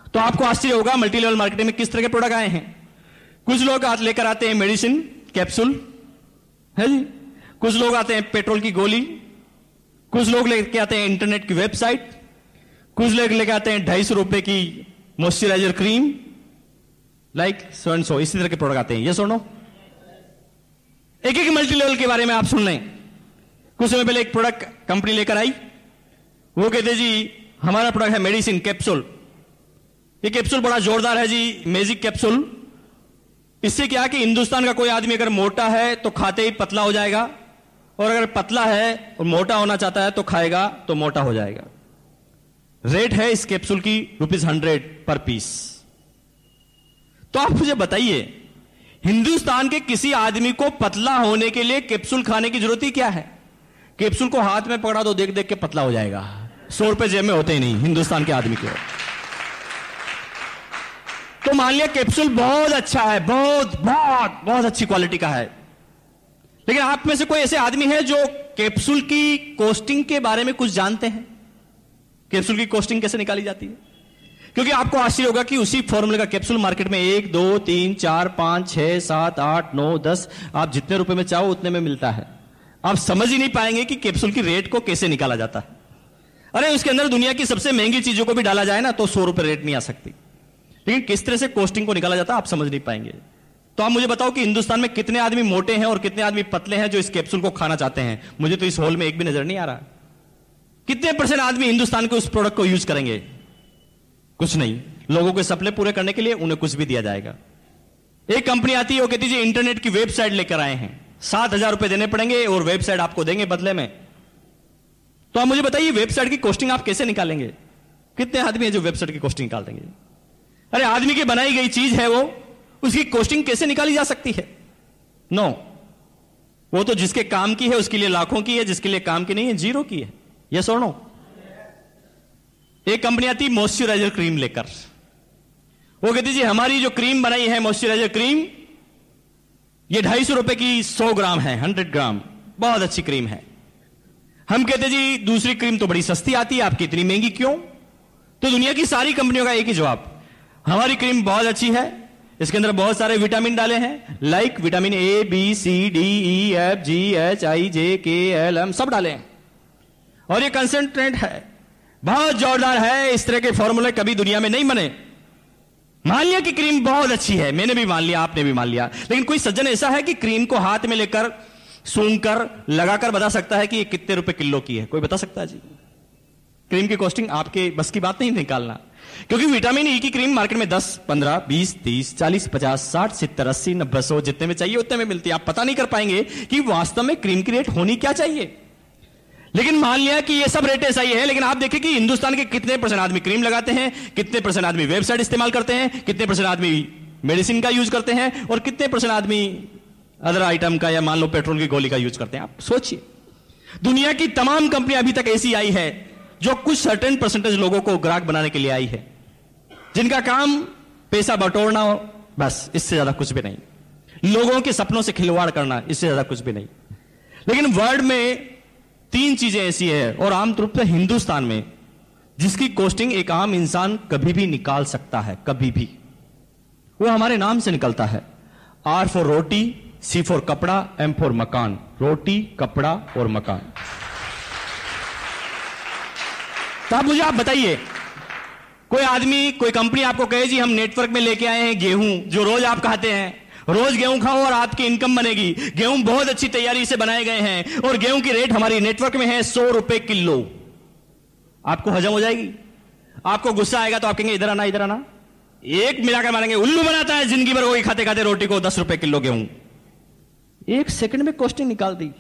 तो आपको आश्चर्य होगा मल्टी लेवल मार्केटिंग में किस तरह के प्रोडक्ट आए हैं। कुछ लोग लेकर आते हैं मेडिसिन कैप्सूल है जी, कुछ लोग आते हैं पेट्रोल की गोली, कुछ लोग लेके आते हैं इंटरनेट की वेबसाइट, कुछ लोग लेके आते हैं 250 रुपए की मॉइस्चराइजर क्रीम, लाइक सो इसी तरह के प्रोडक्ट आते हैं। ये सुनो, एक एक मल्टी लेवल के बारे में आप सुन लें। कुछ समय पहले एक प्रोडक्ट कंपनी लेकर आई, वो कहते जी हमारा प्रोडक्ट है मेडिसिन कैप्सूल। ये कैप्सूल बड़ा जोरदार है जी, मैजिक कैप्सूल। इससे क्या कि हिंदुस्तान का कोई आदमी अगर मोटा है तो खाते ही पतला हो जाएगा, और अगर पतला है और मोटा होना चाहता है तो खाएगा तो मोटा हो जाएगा। रेट है इस कैप्सूल की ₹100 पर पीस। तो आप मुझे बताइए, हिंदुस्तान के किसी आदमी को पतला होने के लिए कैप्सूल खाने की जरूरत ही क्या है? कैप्सूल को हाथ में पकड़ा तो देख देख के पतला हो जाएगा। 100 रुपए जेब में होते ही नहीं हिंदुस्तान के आदमी के। तो मान लिया कैप्सूल बहुत अच्छा है, बहुत बहुत बहुत अच्छी क्वालिटी का है, लेकिन आप में से कोई ऐसे आदमी है जो कैप्सूल की कॉस्टिंग के बारे में कुछ जानते हैं? कैप्सूल की कॉस्टिंग कैसे निकाली जाती है? क्योंकि आपको आश्चर्य होगा कि उसी फॉर्मूले का कैप्सूल मार्केट में 1, 2, 3, 4, 5, 6, 7, 8, 9, 10 आप जितने रुपए में चाहो उतने में मिलता है। आप समझ ही नहीं पाएंगे कि कैप्सूल की रेट को कैसे निकाला जाता है। अरे उसके अंदर दुनिया की सबसे महंगी चीजों को भी डाला जाए ना तो 100 रुपए रेट नहीं आ सकती, लेकिन किस तरह से कॉस्टिंग को निकाला जाता है आप समझ नहीं पाएंगे। तो आप मुझे बताओ कि हिंदुस्तान में कितने आदमी मोटे हैं और कितने आदमी पतले हैं जो इस कैप्सूल को खाना चाहते हैं? मुझे तो इस हॉल में एक भी नजर नहीं आ रहा। कितने % आदमी हिंदुस्तान के उस प्रोडक्ट को यूज करेंगे? कुछ नहीं। लोगों के सपने पूरे करने के लिए उन्हें कुछ भी दिया जाएगा। एक कंपनी आती है, वो कहती है इंटरनेट की वेबसाइट लेकर आए हैं, 7,000 रुपए देने पड़ेंगे और वेबसाइट आपको देंगे बदले में। तो आप मुझे बताइए वेबसाइट की कॉस्टिंग आप कैसे निकालेंगे? कितने आदमी है जो वेबसाइट की कॉस्टिंग निकाल देंगे? अरे आदमी की बनाई गई चीज है वो, उसकी कॉस्टिंग कैसे निकाली जा सकती है? नो, वो तो जिसके काम की है उसके लिए लाखों की है, जिसके लिए काम की नहीं है जीरो की है। यस और नो? एक कंपनी आती मॉइस्चराइजर क्रीम लेकर, वो कहती जी हमारी जो क्रीम बनाई है मॉइस्चराइजर क्रीम, ये 250 रुपए की 100 ग्राम है, 100 ग्राम, बहुत अच्छी क्रीम है। हम कहते जी दूसरी क्रीम तो बड़ी सस्ती आती है, आपकी इतनी महंगी क्यों? तो दुनिया की सारी कंपनियों का एक ही जवाब, हमारी क्रीम बहुत अच्छी है, इसके अंदर बहुत सारे विटामिन डाले हैं, like vitamin A, B, C, D, E, F, G, H, I, J, K, L, M सब डाले हैं, और ये कंसंट्रेट है, बहुत जोरदार है। इस तरह के फॉर्मूले कभी दुनिया में नहीं बने। मान लिया कि क्रीम बहुत अच्छी है, मैंने भी मान लिया, आपने भी मान लिया, लेकिन कोई सज्जन ऐसा है कि क्रीम को हाथ में लेकर सूंघकर लगाकर बता सकता है कि ये कितने रुपए किलो की है? कोई बता सकता है जी? क्रीम की कॉस्टिंग आपके बस की बात नहीं निकालना, क्योंकि विटामिन ई की क्रीम मार्केट में 10, 15, 20, 30, 40, 50, 60, 70, 80, 90, 100 जितने में चाहिए उतने में मिलती है। आप पता नहीं कर पाएंगे कि वास्तव में क्रीम की रेट होनी क्या चाहिए। लेकिन मान लिया कि ये सब रेट ऐसा ही है, लेकिन आप देखें कि हिंदुस्तान के कितने % आदमी क्रीम लगाते हैं, कितने % आदमी वेबसाइट इस्तेमाल करते हैं, कितने % आदमी मेडिसिन का यूज करते हैं, और कितने % आदमी अदर आइटम का या मान लो पेट्रोल की गोली का यूज करते हैं। आप सोचिए, दुनिया की तमाम कंपनियां अभी तक ऐसी आई है जो कुछ सर्टेन % लोगों को ग्राहक बनाने के लिए आई है, जिनका काम पैसा बटोरना हो, बस, इससे ज्यादा कुछ भी नहीं। लोगों के सपनों से खिलवाड़ करना, इससे ज्यादा कुछ भी नहीं। लेकिन वर्ल्ड में 3 चीजें ऐसी है, और आमतौर पर हिंदुस्तान में, जिसकी कॉस्टिंग एक आम इंसान कभी भी निकाल सकता है, कभी भी। वो हमारे नाम से निकलता है। R for roti, C for कपड़ा, M फॉर मकान। रोटी, कपड़ा और मकान। तो आप बताइए, कोई आदमी, कोई कंपनी आपको कहे जी हम नेटवर्क में लेके आए हैं गेहूं, जो रोज आप खाते हैं, रोज गेहूं खाओ और आपकी इनकम बनेगी। गेहूं बहुत अच्छी तैयारी से बनाए गए हैं और गेहूं की रेट हमारी नेटवर्क में है 100 रुपए किलो। आपको हजम हो जाएगी? आपको गुस्सा आएगा तो आप कहेंगे इधर आना, इधर आना। एक मिलाकर मारेंगे, उल्लू बनाता है जिंदगी भर वही खाते खाते रोटी को 10 रुपए किलो गेहूं। 1 सेकंड में कॉस्टिंग निकाल दी।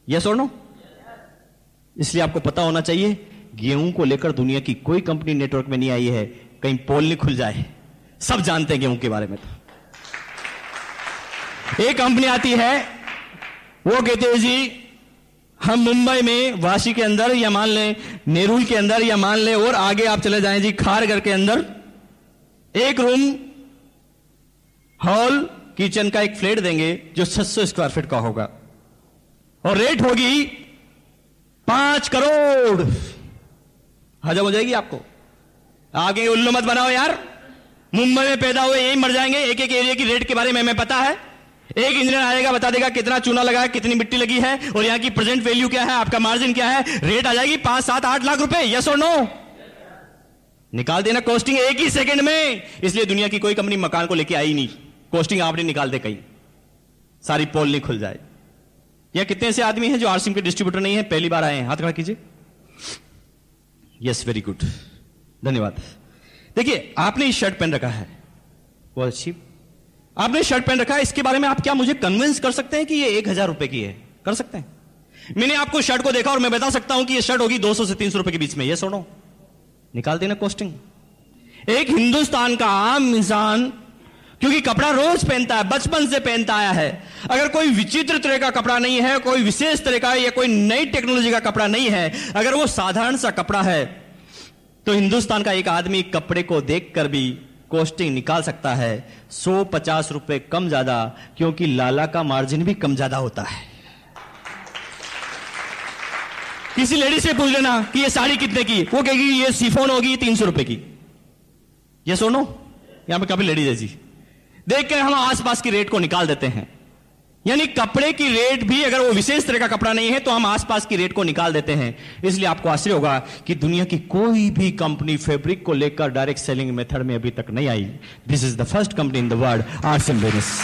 यस और नो? इसलिए आपको पता होना चाहिए, गेहूं को लेकर दुनिया की कोई कंपनी नेटवर्क में नहीं आई है, कहीं पोल नहीं खुल जाए। सब जानते हैं गेहूं के बारे में। तो एक कंपनी आती है, वो कहते हैं जी हम मुंबई में वाशी के अंदर, या मान लें नेरुल के अंदर, या मान लें और आगे आप चले जाएं जी खारघर के अंदर, एक रूम हॉल किचन का एक फ्लैट देंगे जो 600 स्क्वायर फीट का होगा। और रेट होगी 5 करोड़। हजम हो जाएगी आपको? आगे उल्लू मत बनाओ यार, मुंबई में पैदा हुए यही मर जाएंगे। एक एक एरिया की रेट के बारे में हमें पता है। एक इंजीनियर आएगा, बता देगा कितना चूना लगा है, कितनी मिट्टी लगी है और यहां की प्रेजेंट वैल्यू क्या है, आपका मार्जिन क्या है, रेट आ जाएगी 5, 7, 8 लाख रुपए। यस और नो? निकाल देना कॉस्टिंग एक ही सेकंड में। इसलिए दुनिया की कोई कंपनी मकान को लेके आई नहीं, कॉस्टिंग आपने निकाल दे कहीं, सारी पोल नहीं खुल जाए। या कितने ऐसे आदमी हैं जो आरसीएम के डिस्ट्रीब्यूटर नहीं है, पहली बार आए हैं? हाथ खड़ा कीजिए। यस, वेरी गुड, धन्यवाद। देखिए, आपने ये शर्ट पहन रखा है, बहुत अच्छी आपने शर्ट पहन रखा है। इसके बारे में आप क्या मुझे कन्विंस कर सकते हैं कि ये 1000 रुपए की है? कर सकते हैं? मैंने आपको शर्ट को देखा और मैं बता सकता हूं कि ये शर्ट होगी 200 से 300 रुपए के बीच में। ये सुनो, निकाल देना कॉस्टिंग। एक हिंदुस्तान का आम इंसान, क्योंकि कपड़ा रोज पहनता है, बचपन से पहनता आया है, अगर कोई विचित्र तरह का कपड़ा नहीं है, कोई विशेष तरह का या कोई नई टेक्नोलॉजी का कपड़ा नहीं है, अगर वो साधारण सा कपड़ा है, तो हिंदुस्तान का एक आदमी कपड़े को देखकर भी कॉस्टिंग निकाल सकता है 150 रुपए कम ज्यादा, क्योंकि लाला का मार्जिन भी कम ज्यादा होता है। किसी लेडी से पूछ लेना कि ये साड़ी कितने की, वो कहेगी ये शिफॉन होगी 300 रुपए की। ये सुनो, यहां पे काफी लेडीज है जी, देख कर हम आसपास की रेट को निकाल देते हैं। यानी कपड़े की रेट भी अगर वो विशेष तरह का कपड़ा नहीं है तो हम आसपास की रेट को निकाल देते हैं। इसलिए आपको आश्चर्य होगा कि दुनिया की कोई भी कंपनी फैब्रिक को लेकर डायरेक्ट सेलिंग मेथड में अभी तक नहीं आई। This is the first company in the world, RCM business.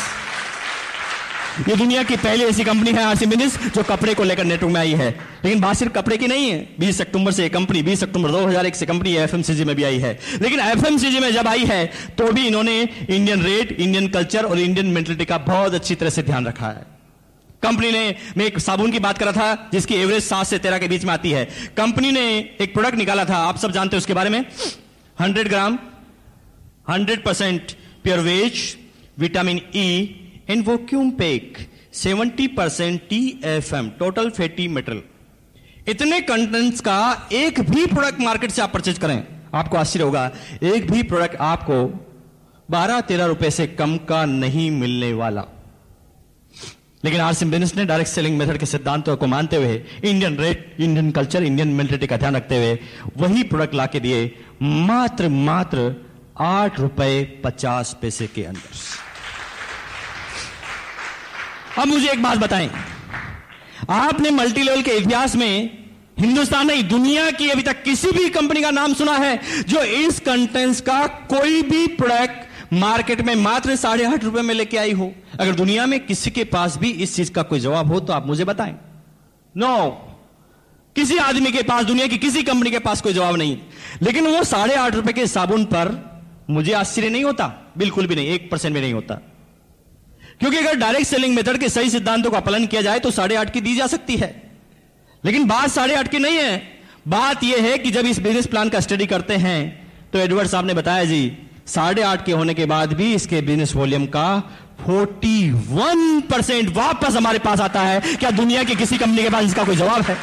ये दुनिया की पहली ऐसी कंपनी है आरसीएम बिजनेस जो कपड़े को लेकर नेटवर्क में आई है। लेकिन बात सिर्फ कपड़े की नहीं है। 20 अक्टूबर से कंपनी, 20 अक्टूबर 2001 से कंपनी एफएमसीजी में भी आई है। लेकिन एफएमसीजी में जब आई है तो भी इन्होंने इंडियन रेट, इंडियन कल्चर और इंडियन मेंटलिटी का बहुत अच्छी तरह से ध्यान रखा है। कंपनी ने, मैं एक साबुन की बात कर रहा था जिसकी एवरेज 7 से 13 के बीच में आती है। कंपनी ने एक प्रोडक्ट निकाला था, आप सब जानते हैं उसके बारे में, 100 gram 100% pure veg vitamin E and vacuum pack 70% TFM total fatty material. इतने कंटेंट्स का एक भी प्रोडक्ट मार्केट से आप परचेज करें, आपको आश्चर्य होगा, एक भी प्रोडक्ट आपको 12-13 रुपए से कम का नहीं मिलने वाला। लेकिन आरसीएम बिजनेस ने डायरेक्ट सेलिंग मेथड के सिद्धांतों को मानते हुए, Indian rate, Indian culture, Indian mentality का ध्यान रखते हुए वही प्रोडक्ट लाके दिए मात्र 8 रुपए 50 पैसे के अंदर। अब मुझे एक बात बताएं, आपने मल्टी लेवल के इतिहास में हिंदुस्तान नहीं, दुनिया की अभी तक किसी भी कंपनी का नाम सुना है जो इस कंटेंट्स का कोई भी प्रोडक्ट मार्केट में मात्र 8.5 रुपए में लेके आई हो? अगर दुनिया में किसी के पास भी इस चीज का कोई जवाब हो तो आप मुझे बताएं। नो, किसी आदमी के पास, दुनिया की किसी कंपनी के पास कोई जवाब नहीं। लेकिन वो 8.5 रुपए के साबुन पर मुझे आश्चर्य नहीं होता, बिल्कुल भी नहीं, 1% भी नहीं होता। क्योंकि अगर डायरेक्ट सेलिंग मेथड के सही सिद्धांतों का पालन किया जाए तो 8.5 की दी जा सकती है। लेकिन बात 8.5 की नहीं है, बात यह है कि जब इस बिजनेस प्लान का स्टडी करते हैं तो एडवर्ड साहब ने बताया जी 8.5 के होने के बाद भी इसके बिजनेस वॉल्यूम का 41% वापस हमारे पास आता है। क्या दुनिया की किसी कंपनी के पास इसका कोई जवाब है?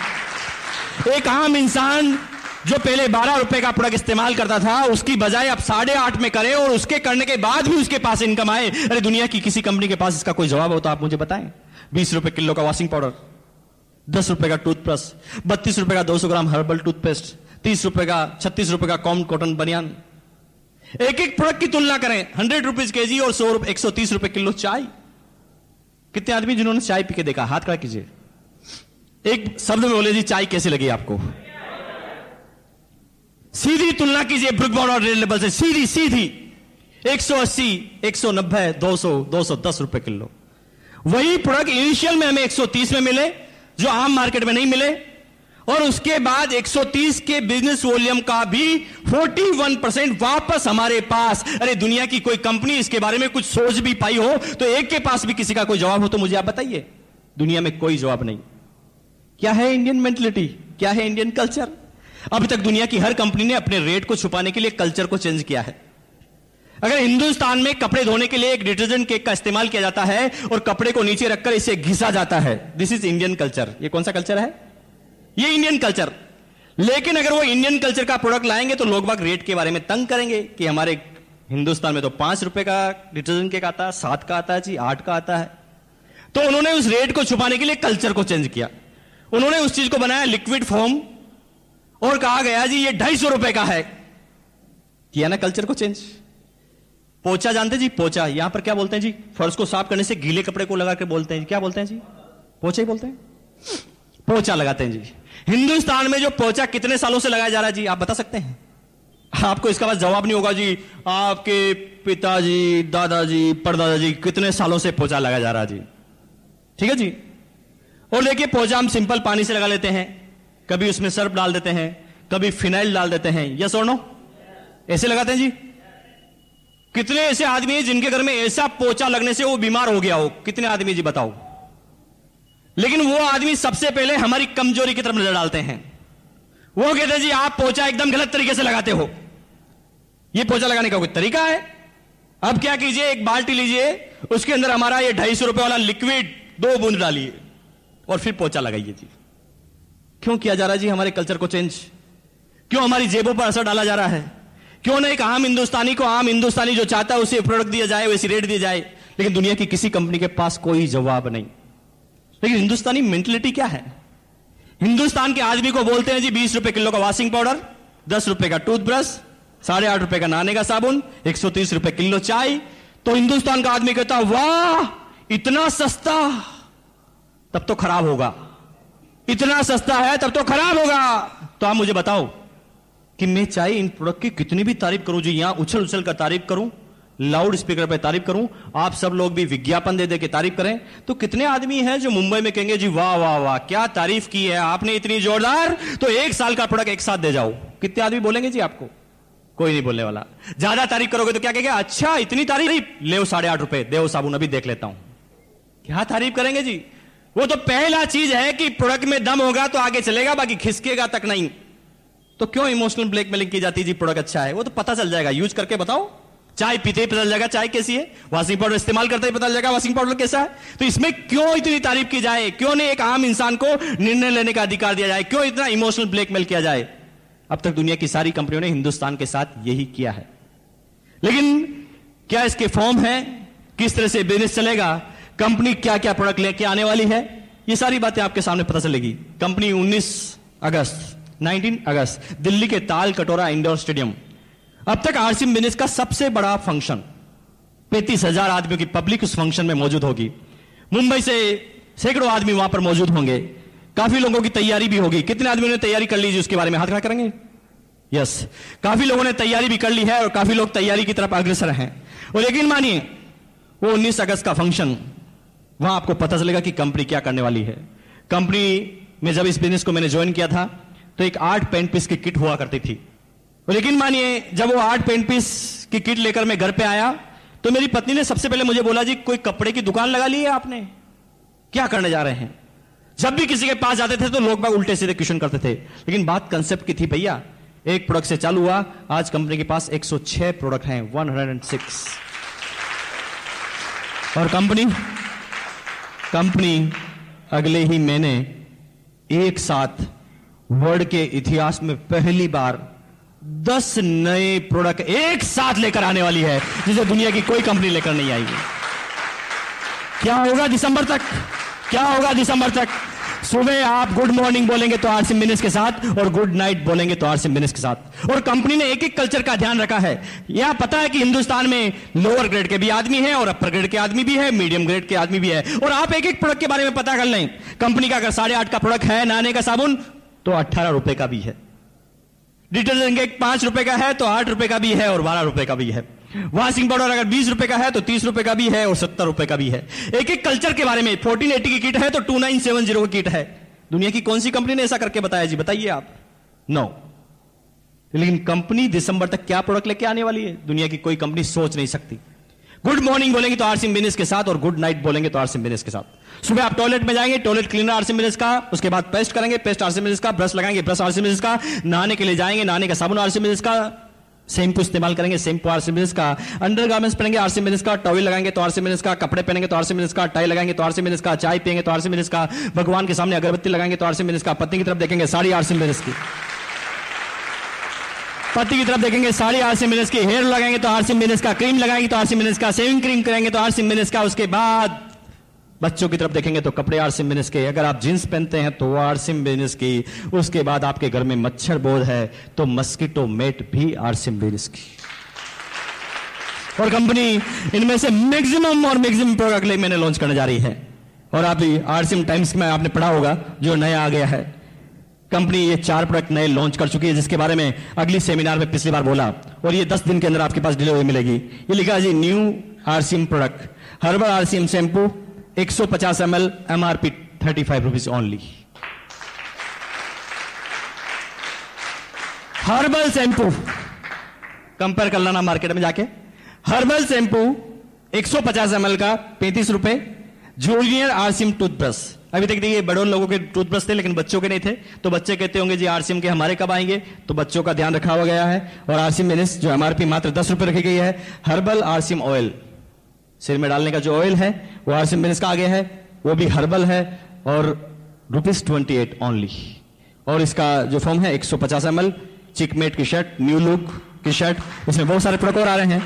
एक आम इंसान जो पहले 12 रुपए का प्रोडक्ट इस्तेमाल करता था, उसकी बजाय अब 8.5 में करे और उसके करने के बाद भी उसके पास इनकम आए। अरे दुनिया की किसी कंपनी के पास इसका कोई जवाब हो तो आप मुझे बताएं। 20 रुपए किलो का वॉशिंग पाउडर, 10 रुपए का टूथब्रश, 32 रुपए का 200 ग्राम हर्बल टूथपेस्ट, 30 रुपए का, 36 रुपए का कॉटन बनियान। एक एक प्रोडक्ट की तुलना करें, 100 रुपीज केजी और 130 रुपए किलो चाय। कितने आदमी जिन्होंने चाय पी के देखा, हाथ खड़ा कीजिए। एक शब्द में बोले जी चाय कैसी लगी आपको? सीधी तुलना कीजिए ब्रुक बॉन्ड और रेड लेबल से, सीधी 180, 190, 200, 210 रुपए किलो। वही प्रोडक्ट इनिशियल में हमें 130 में मिले जो आम मार्केट में नहीं मिले, और उसके बाद 130 के बिजनेस वॉल्यूम का भी 41% वापस हमारे पास। अरे दुनिया की कोई कंपनी इसके बारे में कुछ सोच भी पाई हो तो एक के पास भी किसी का कोई जवाब हो तो मुझे आप बताइए। दुनिया में कोई जवाब नहीं। क्या है इंडियन मेंटलिटी, क्या है इंडियन कल्चर? अभी तक दुनिया की हर कंपनी ने अपने रेट को छुपाने के लिए कल्चर को चेंज किया है। अगर हिंदुस्तान में कपड़े धोने के लिए एक डिटर्जेंट केक का इस्तेमाल किया जाता है और कपड़े को नीचे रखकर इसे घिसा जाता है, दिस इज इंडियन कल्चर। ये कौन सा कल्चर है? ये इंडियन कल्चर। लेकिन अगर वो इंडियन कल्चर का प्रोडक्ट लाएंगे तो लोग बाग रेट के बारे में तंग करेंगे कि हमारे हिंदुस्तान में तो 5 रुपए का डिटर्जेंट केक आता है, 7 का आता है जी, 8 का आता है। तो उन्होंने उस रेट को छुपाने के लिए कल्चर को चेंज किया। उन्होंने उस चीज को बनाया लिक्विड फॉर्म और कहा गया जी ये 250 रुपए का है। किया ना कल्चर को चेंज। पोचा जानते जी? पोचा यहां पर क्या बोलते हैं जी? फर्श को साफ करने से गीले कपड़े को लगा के बोलते हैं, क्या बोलते हैं जी? पोचा ही बोलते हैं, पोचा लगाते हैं जी। हिंदुस्तान में जो पोचा कितने सालों से लगाया जा रहा है जी, आप बता सकते हैं? आपको इसका बस जवाब नहीं होगा जी। आपके पिताजी, दादाजी, परदादाजी कितने सालों से पोचा लगाया जा रहा है जी। ठीक है जी। और देखिए पोचा हम सिंपल पानी से लगा लेते हैं, कभी उसमें सर्फ डाल देते हैं, कभी फिनाइल डाल देते हैं, यस और नो? ऐसे लगाते हैं जी। कितने ऐसे आदमी हैं जिनके घर में ऐसा पोचा लगने से वो बीमार हो गया हो? कितने आदमी जी बताओ? लेकिन वो आदमी सबसे पहले हमारी कमजोरी की तरफ नजर डालते हैं। वो कहते हैं जी आप पोचा एकदम गलत तरीके से लगाते हो, ये पोचा लगाने का कोई तरीका है? अब क्या कीजिए, एक बाल्टी लीजिए, उसके अंदर हमारा ये 250 रुपए वाला लिक्विड 2 बूंद डालिए और फिर पोचा लगाइए जी। क्यों किया जा रहा है जी हमारे कल्चर को चेंज? क्यों हमारी जेबों पर असर डाला जा रहा है? क्यों ना एक आम हिंदुस्तानी को, आम हिंदुस्तानी जो चाहता है उसे प्रोडक्ट दिया जाए, वैसी रेट दिया जाए? लेकिन दुनिया की किसी कंपनी के पास कोई जवाब नहीं। लेकिन हिंदुस्तानी मेंटलिटी क्या है? हिंदुस्तान के आदमी को बोलते हैं जी 20 रुपए किलो का वॉशिंग पाउडर, 10 रुपए का टूथब्रश, 8.5 रुपए का नहाने का साबुन, 130 रुपए किलो चाय। तो हिंदुस्तान का आदमी कहता वाह इतना सस्ता, तब तो खराब होगा। इतना सस्ता है तब तो खराब होगा। तो आप मुझे बताओ कि मैं चाहे इन प्रोडक्ट की कितनी भी तारीफ करूं जी, यहां उछल उछल कर तारीफ करूं, लाउड स्पीकर पे तारीफ करूं, आप सब लोग भी विज्ञापन दे दे के तारीफ करें, तो कितने आदमी हैं जो मुंबई में कहेंगे जी वाह वाह वाह क्या तारीफ की है आपने इतनी जोरदार, तो 1 साल का प्रोडक्ट एक साथ दे जाओ। कितने आदमी बोलेंगे जी आपको? कोई नहीं बोलने वाला। ज्यादा तारीफ करोगे तो क्या कहेंगे, अच्छा इतनी तारीफ, ले 8.5 रुपए दे साबुन अभी देख लेता हूं। क्या तारीफ करेंगे जी? वो तो पहला चीज है कि प्रोडक्ट में दम होगा तो आगे चलेगा, बाकी खिसकेगा तक नहीं। तो क्यों इमोशनल ब्लैकमेलिंग की जाती है जी? प्रोडक्ट अच्छा है, वो तो पता चल जाएगा, यूज करके बताओ। चाय पीते ही पता चल जाएगा चाय कैसी है, वॉशिंग पाउडर इस्तेमाल करते ही पता चल जाएगा वॉशिंग पाउडर कैसा है। तो इसमें क्यों इतनी तारीफ की जाए? क्यों नहीं एक आम इंसान को निर्णय लेने का अधिकार दिया जाए? क्यों इतना इमोशनल ब्लैकमेल किया जाए? अब तक दुनिया की सारी कंपनियों ने हिंदुस्तान के साथ यही किया है। लेकिन क्या इसके फॉर्म है? किस तरह से बिजनेस चलेगा? कंपनी क्या क्या प्रोडक्ट लेके आने वाली है? ये सारी बातें आपके सामने पता चलेगी। कंपनी 19 अगस्त दिल्ली के ताल कटोरा इंडोर स्टेडियम, अब तक आरसीएम बिजनेस का सबसे बड़ा फंक्शन, 35,000 आदमियों की पब्लिक उस फंक्शन में मौजूद होगी। मुंबई से सैकड़ों आदमी वहां पर मौजूद होंगे। काफी लोगों की तैयारी भी होगी। कितने आदमियों ने तैयारी कर ली जी? उसके बारे में हाथ खड़ा करेंगे। यस, काफी लोगों ने तैयारी भी कर ली है और काफी लोग तैयारी की तरफ अग्रसर हैं। और यकीन मानिए वो 19 अगस्त का फंक्शन, वहां आपको पता चलेगा कि कंपनी क्या करने वाली है। कंपनी में जब इस बिजनेस को मैंने ज्वाइन किया था तो एक 8 पेंट पीस की किट हुआ करती थी। और यकीन मानिए जब वो 8 पेंट पीस की किट लेकर मैं घर पे आया तो मेरी पत्नी ने सबसे पहले मुझे बोला जी कोई कपड़े की दुकान लगा ली है आपने, क्या करने जा रहे हैं? जब भी किसी के पास जाते थे तो लोग बाग उल्टे सीधे क्वेश्चन करते थे। लेकिन बात कंसेप्ट की थी भैया, एक प्रोडक्ट से चालू हुआ, आज कंपनी के पास 106 प्रोडक्ट हैं, 106। और कंपनी अगले ही महीने एक साथ वर्ल्ड के इतिहास में पहली बार 10 नए प्रोडक्ट एक साथ लेकर आने वाली है, जिसे दुनिया की कोई कंपनी लेकर नहीं आएगी। क्या होगा दिसंबर तक? क्या होगा दिसंबर तक? सुबह आप गुड मॉर्निंग बोलेंगे तो आरसीएम बिजनेस के साथ, और गुड नाइट बोलेंगे तो आरसीएम बिजनेस के साथ। और कंपनी ने एक एक कल्चर का ध्यान रखा है। यहां पता है कि हिंदुस्तान में लोअर ग्रेड के भी आदमी है और अपर ग्रेड के आदमी भी है, मीडियम ग्रेड के आदमी भी है। और आप एक एक प्रोडक्ट के बारे में पता कर लें। कंपनी का अगर 8.5 का प्रोडक्ट है नहाने का साबुन तो 18 रुपए का भी है। डिटर्जेंट 5 रुपए का है तो 8 रुपए का भी है और 12 रुपए का भी है। वॉशिंग पाउडर अगर 20 रुपए का है तो 30 रुपए का भी है और 70 रुपए का भी है। एक एक कल्चर के बारे में 1480 की किट है तो 2970 की किट है। दुनिया की कौन सी कंपनी ने ऐसा करके बताया जी? बताइए आप। नो। लेकिन कंपनी दिसंबर तक क्या प्रोडक्ट लेके आने वाली है, दुनिया की कोई कंपनी सोच नहीं सकती। गुड मॉर्निंग बोलेंगे तो आरसीएम बिजनेस के साथ, और गुड नाइट बोलेंगे तो आरसीएम बिजनेस के साथ। सुबह आप टॉयलेट में जाएंगे, टॉयलेट क्लीनर आरसीएम बिजनेस का, उसके बाद पेस्ट करेंगे, पेस्ट आरसीएम बिजनेस का, ब्रश लगाएंगे, ब्रश आरसीएम बिजनेस का, नहाने के लिए जाएंगे, नहाने का साबुन आरसीएम बिजनेस का, शैम्पू इस्तेमाल करेंगे, शैम्पू आरसीएम बिजनेस का, अंडरगारमेंट्स पहनेंगे आरसीएम बिजनेस का, टॉवल लगाएंगे तो आरसीएम बिजनेस का, कपड़े पहनेंगे तो आरसीएम बिजनेस का, टाई लगाएंगे तो आरसीएम बिजनेस का, चाय पिएंगे तो आरसीएम बिजनेस का, भगवान के सामने अगरबत्ती लगाएंगे तो आरसीएम बिजनेस का, पत्नी की तरफ देखेंगे साड़ी आरसीएम बिजनेस की, पति की तरफ देखेंगे साड़ी आरसीएम बिजनेस की, हेयर लगाएंगे तो आरसीएम बिजनेस का, क्रीम लगाएंगे तो आरसीएम बिजनेस का, शेविंग क्रीम करेंगे तो आरसीएम बिजनेस का, उसके बाद बच्चों की तरफ देखेंगे तो कपड़े आरसीएम बिजनेस के, अगर आप जींस पहनते हैं तो वो आरसीएम बिजनेस की, उसके बाद आपके घर में मच्छर बोध है तो मस्कीटो मेट भी आरसीएम बिजनेस की। और कंपनी इनमें से मैक्सिमम प्रोडक्ट अगले महीने लॉन्च करने जा रही है। और आप आरसीएम टाइम्स में आपने पढ़ा होगा जो नया आ गया है, कंपनी ये 4 प्रोडक्ट नए लॉन्च कर चुकी है, जिसके बारे में अगली सेमिनार में पिछली बार बोला, और ये 10 दिन के अंदर आपके पास डिलीवरी मिलेगी। ये लिखा है जी new RCM product, herbal RCM shampoo 150 ml, MRP 35 rupees only. Herbal shampoo compare कर लेना मार्केट में जाके, हर्बल शैम्पू 150 ml का 35 रुपए। जूनियर आरसीएम टूथब्रश, अभी तक देखिए बड़ों लोगों के टूथब्रश थे लेकिन बच्चों के नहीं थे, तो बच्चे कहते होंगे जी आरसीएम के हमारे कब आएंगे, तो बच्चों का ध्यान रखा हुआ गया है। और आरसीएम बिजनेस जो MRP मात्र 10 रुपए रखी गई है। हर्बल आरसीएम ऑयल, सिर में डालने का जो ऑयल है वो आरसीएम बिजनेस का आगे है, वो भी हर्बल है और ₹28 ओनली। और इसका जो फॉर्म है 150 ml, चिकमेट की शर्ट, न्यू लुक की शर्ट, इसमें बहुत सारे प्रोडक्ट और आ रहे हैं।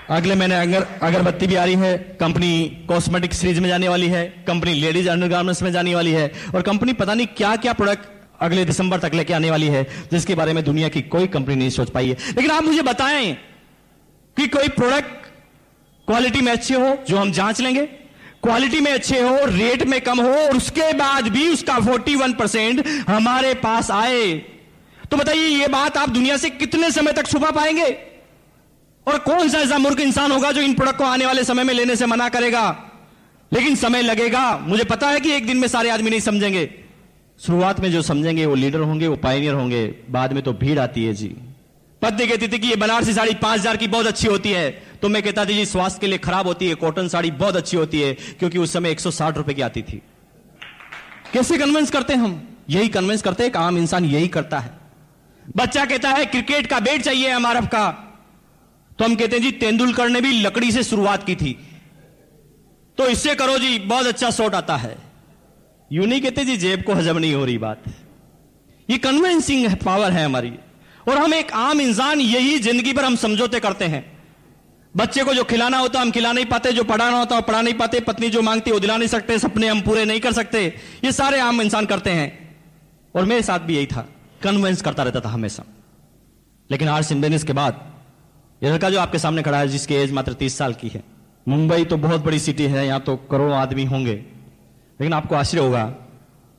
अगले महीने अगरबत्ती भी आ रही है, कंपनी कॉस्मेटिक सीरीज में जाने वाली है, कंपनी लेडीज अंडरगारमेंट्स में जाने वाली है, और कंपनी पता नहीं क्या क्या प्रोडक्ट अगले दिसंबर तक लेके आने वाली है, जिसके बारे में दुनिया की कोई कंपनी नहीं सोच पाई है। लेकिन आप मुझे बताएं कि कोई प्रोडक्ट क्वालिटी में अच्छे हो जो हम जांच लेंगे, क्वालिटी में अच्छे हो, रेट में कम हो, और उसके बाद भी उसका 41% हमारे पास आए, तो बताइए ये बात आप दुनिया से कितने समय तक छुपा पाएंगे? और कौन सा ऐसा मूर्ख इंसान होगा जो इन प्रोडक्ट को आने वाले समय में लेने से मना करेगा? लेकिन समय लगेगा, मुझे पता है कि एक दिन में सारे आदमी नहीं समझेंगे। शुरुआत में जो समझेंगे वो लीडर होंगे, वो पायनियर होंगे, बाद में तो भीड़ आती है जी। पत्नी कहती थी कि ये बनारसी साड़ी 5000 की बहुत अच्छी होती है, तो मैं कहता था जी स्वास्थ्य के लिए खराब होती है, कॉटन साड़ी बहुत अच्छी होती है, क्योंकि उस समय 160 रुपए की आती थी। कैसे कन्विंस करते हैं हम? यही कन्विंस करते हैं, एक आम इंसान यही करता है। बच्चा कहता है क्रिकेट का बैट चाहिए MRF का, तो हम कहते हैं जी तेंदुलकर ने भी लकड़ी से शुरुआत की थी, तो इससे करो जी बहुत अच्छा शॉट आता है। यूं नहीं कहते जी जेब को हजम नहीं हो रही बात। ये कन्विंसिंग पावर है हमारी, और हम एक आम इंसान यही जिंदगी पर हम समझौते करते हैं। बच्चे को जो खिलाना होता हम खिला नहीं पाते, जो पढ़ाना होता पढ़ा नहीं पाते, पत्नी जो मांगती वो दिला नहीं सकते, सपने हम पूरे नहीं कर सकते। ये सारे आम इंसान करते हैं, और मेरे साथ भी यही था, कन्विंस करता रहता था हमेशा। लेकिन आरसीएम बिजनेस के बाद ये लड़का जो आपके सामने खड़ा है, जिसकी एज मात्र 30 साल की है, मुंबई तो बहुत बड़ी सिटी है, यहां तो करोड़ों आदमी होंगे, लेकिन आपको आश्चर्य होगा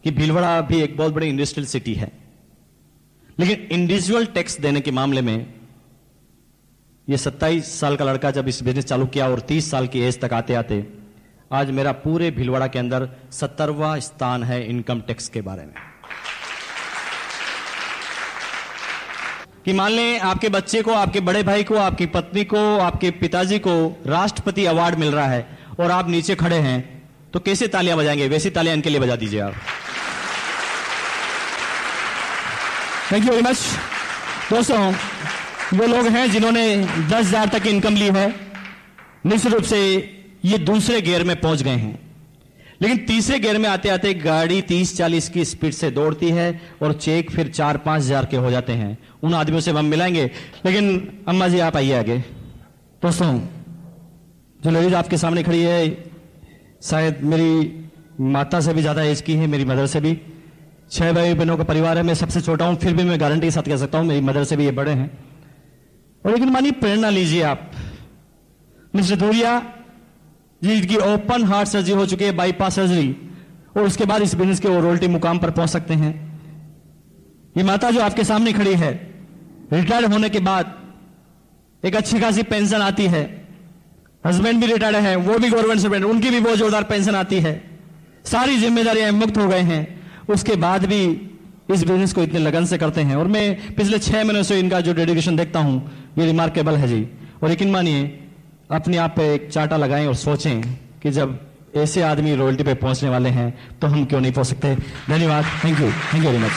कि भीलवाड़ा भी एक बहुत बड़ी इंडस्ट्रियल सिटी है, लेकिन इंडिविजुअल टैक्स देने के मामले में ये 27 साल का लड़का जब इस बिजनेस चालू किया और 30 साल की एज तक आते आते आज मेरा पूरे भीलवाड़ा के अंदर 70वां स्थान है इनकम टैक्स के बारे में। कि मान लें आपके बच्चे को, आपके बड़े भाई को, आपकी पत्नी को, आपके पिताजी को राष्ट्रपति अवार्ड मिल रहा है और आप नीचे खड़े हैं, तो कैसे तालियां बजाएंगे? वैसी तालियां इनके लिए बजा दीजिए आप। Thank you very much. दोस्तों, वो लोग हैं जिन्होंने 10,000 तक इनकम ली है, निश्चित रूप से ये दूसरे गियर में पहुंच गए हैं, लेकिन तीसरे गियर में आते आते गाड़ी 30-40 की स्पीड से दौड़ती है और चेक फिर 4-5 हजार के हो जाते हैं। उन आदमियों से हम मिलाएंगे, लेकिन अम्मा जी आप आइए आगे। दोस्तों, जो लेडीज आपके सामने खड़ी है शायद मेरी माता से भी ज्यादा एज की है, मेरी मदर से भी। 6 भाई बहनों का परिवार है, मैं सबसे छोटा हूं, फिर भी मैं गारंटी के साथ कह सकता हूं मेरी मदर से भी ये बड़े हैं। और लेकिन मानिए प्रेरणा लीजिए आप, मिस्टर धूरिया जिनकी ओपन हार्ट सर्जरी हो चुकी है, बाईपास सर्जरी, और उसके बाद इस बिजनेस के रोयल्टी मुकाम पर पहुंच सकते हैं। ये माता जो आपके सामने खड़ी है, रिटायर्ड होने के बाद एक अच्छी खासी पेंशन आती है, हस्बैंड भी रिटायर्ड है, वो भी गवर्नमेंट सर्वेंट, उनकी भी बहुत जोरदार पेंशन आती है, सारी जिम्मेदारियां मुक्त हो गए हैं, उसके बाद भी इस बिजनेस को इतने लगन से करते हैं। और मैं पिछले 6 महीनों से इनका जो डेडिकेशन देखता हूं, ये रिमार्केबल है जी। और यकीन मानिए अपने आप पे एक चांटा लगाएं और सोचें कि जब ऐसे आदमी रॉयल्टी पे पहुंचने वाले हैं तो हम क्यों नहीं पहुंच सकते। धन्यवाद, थैंक यू वेरी मच।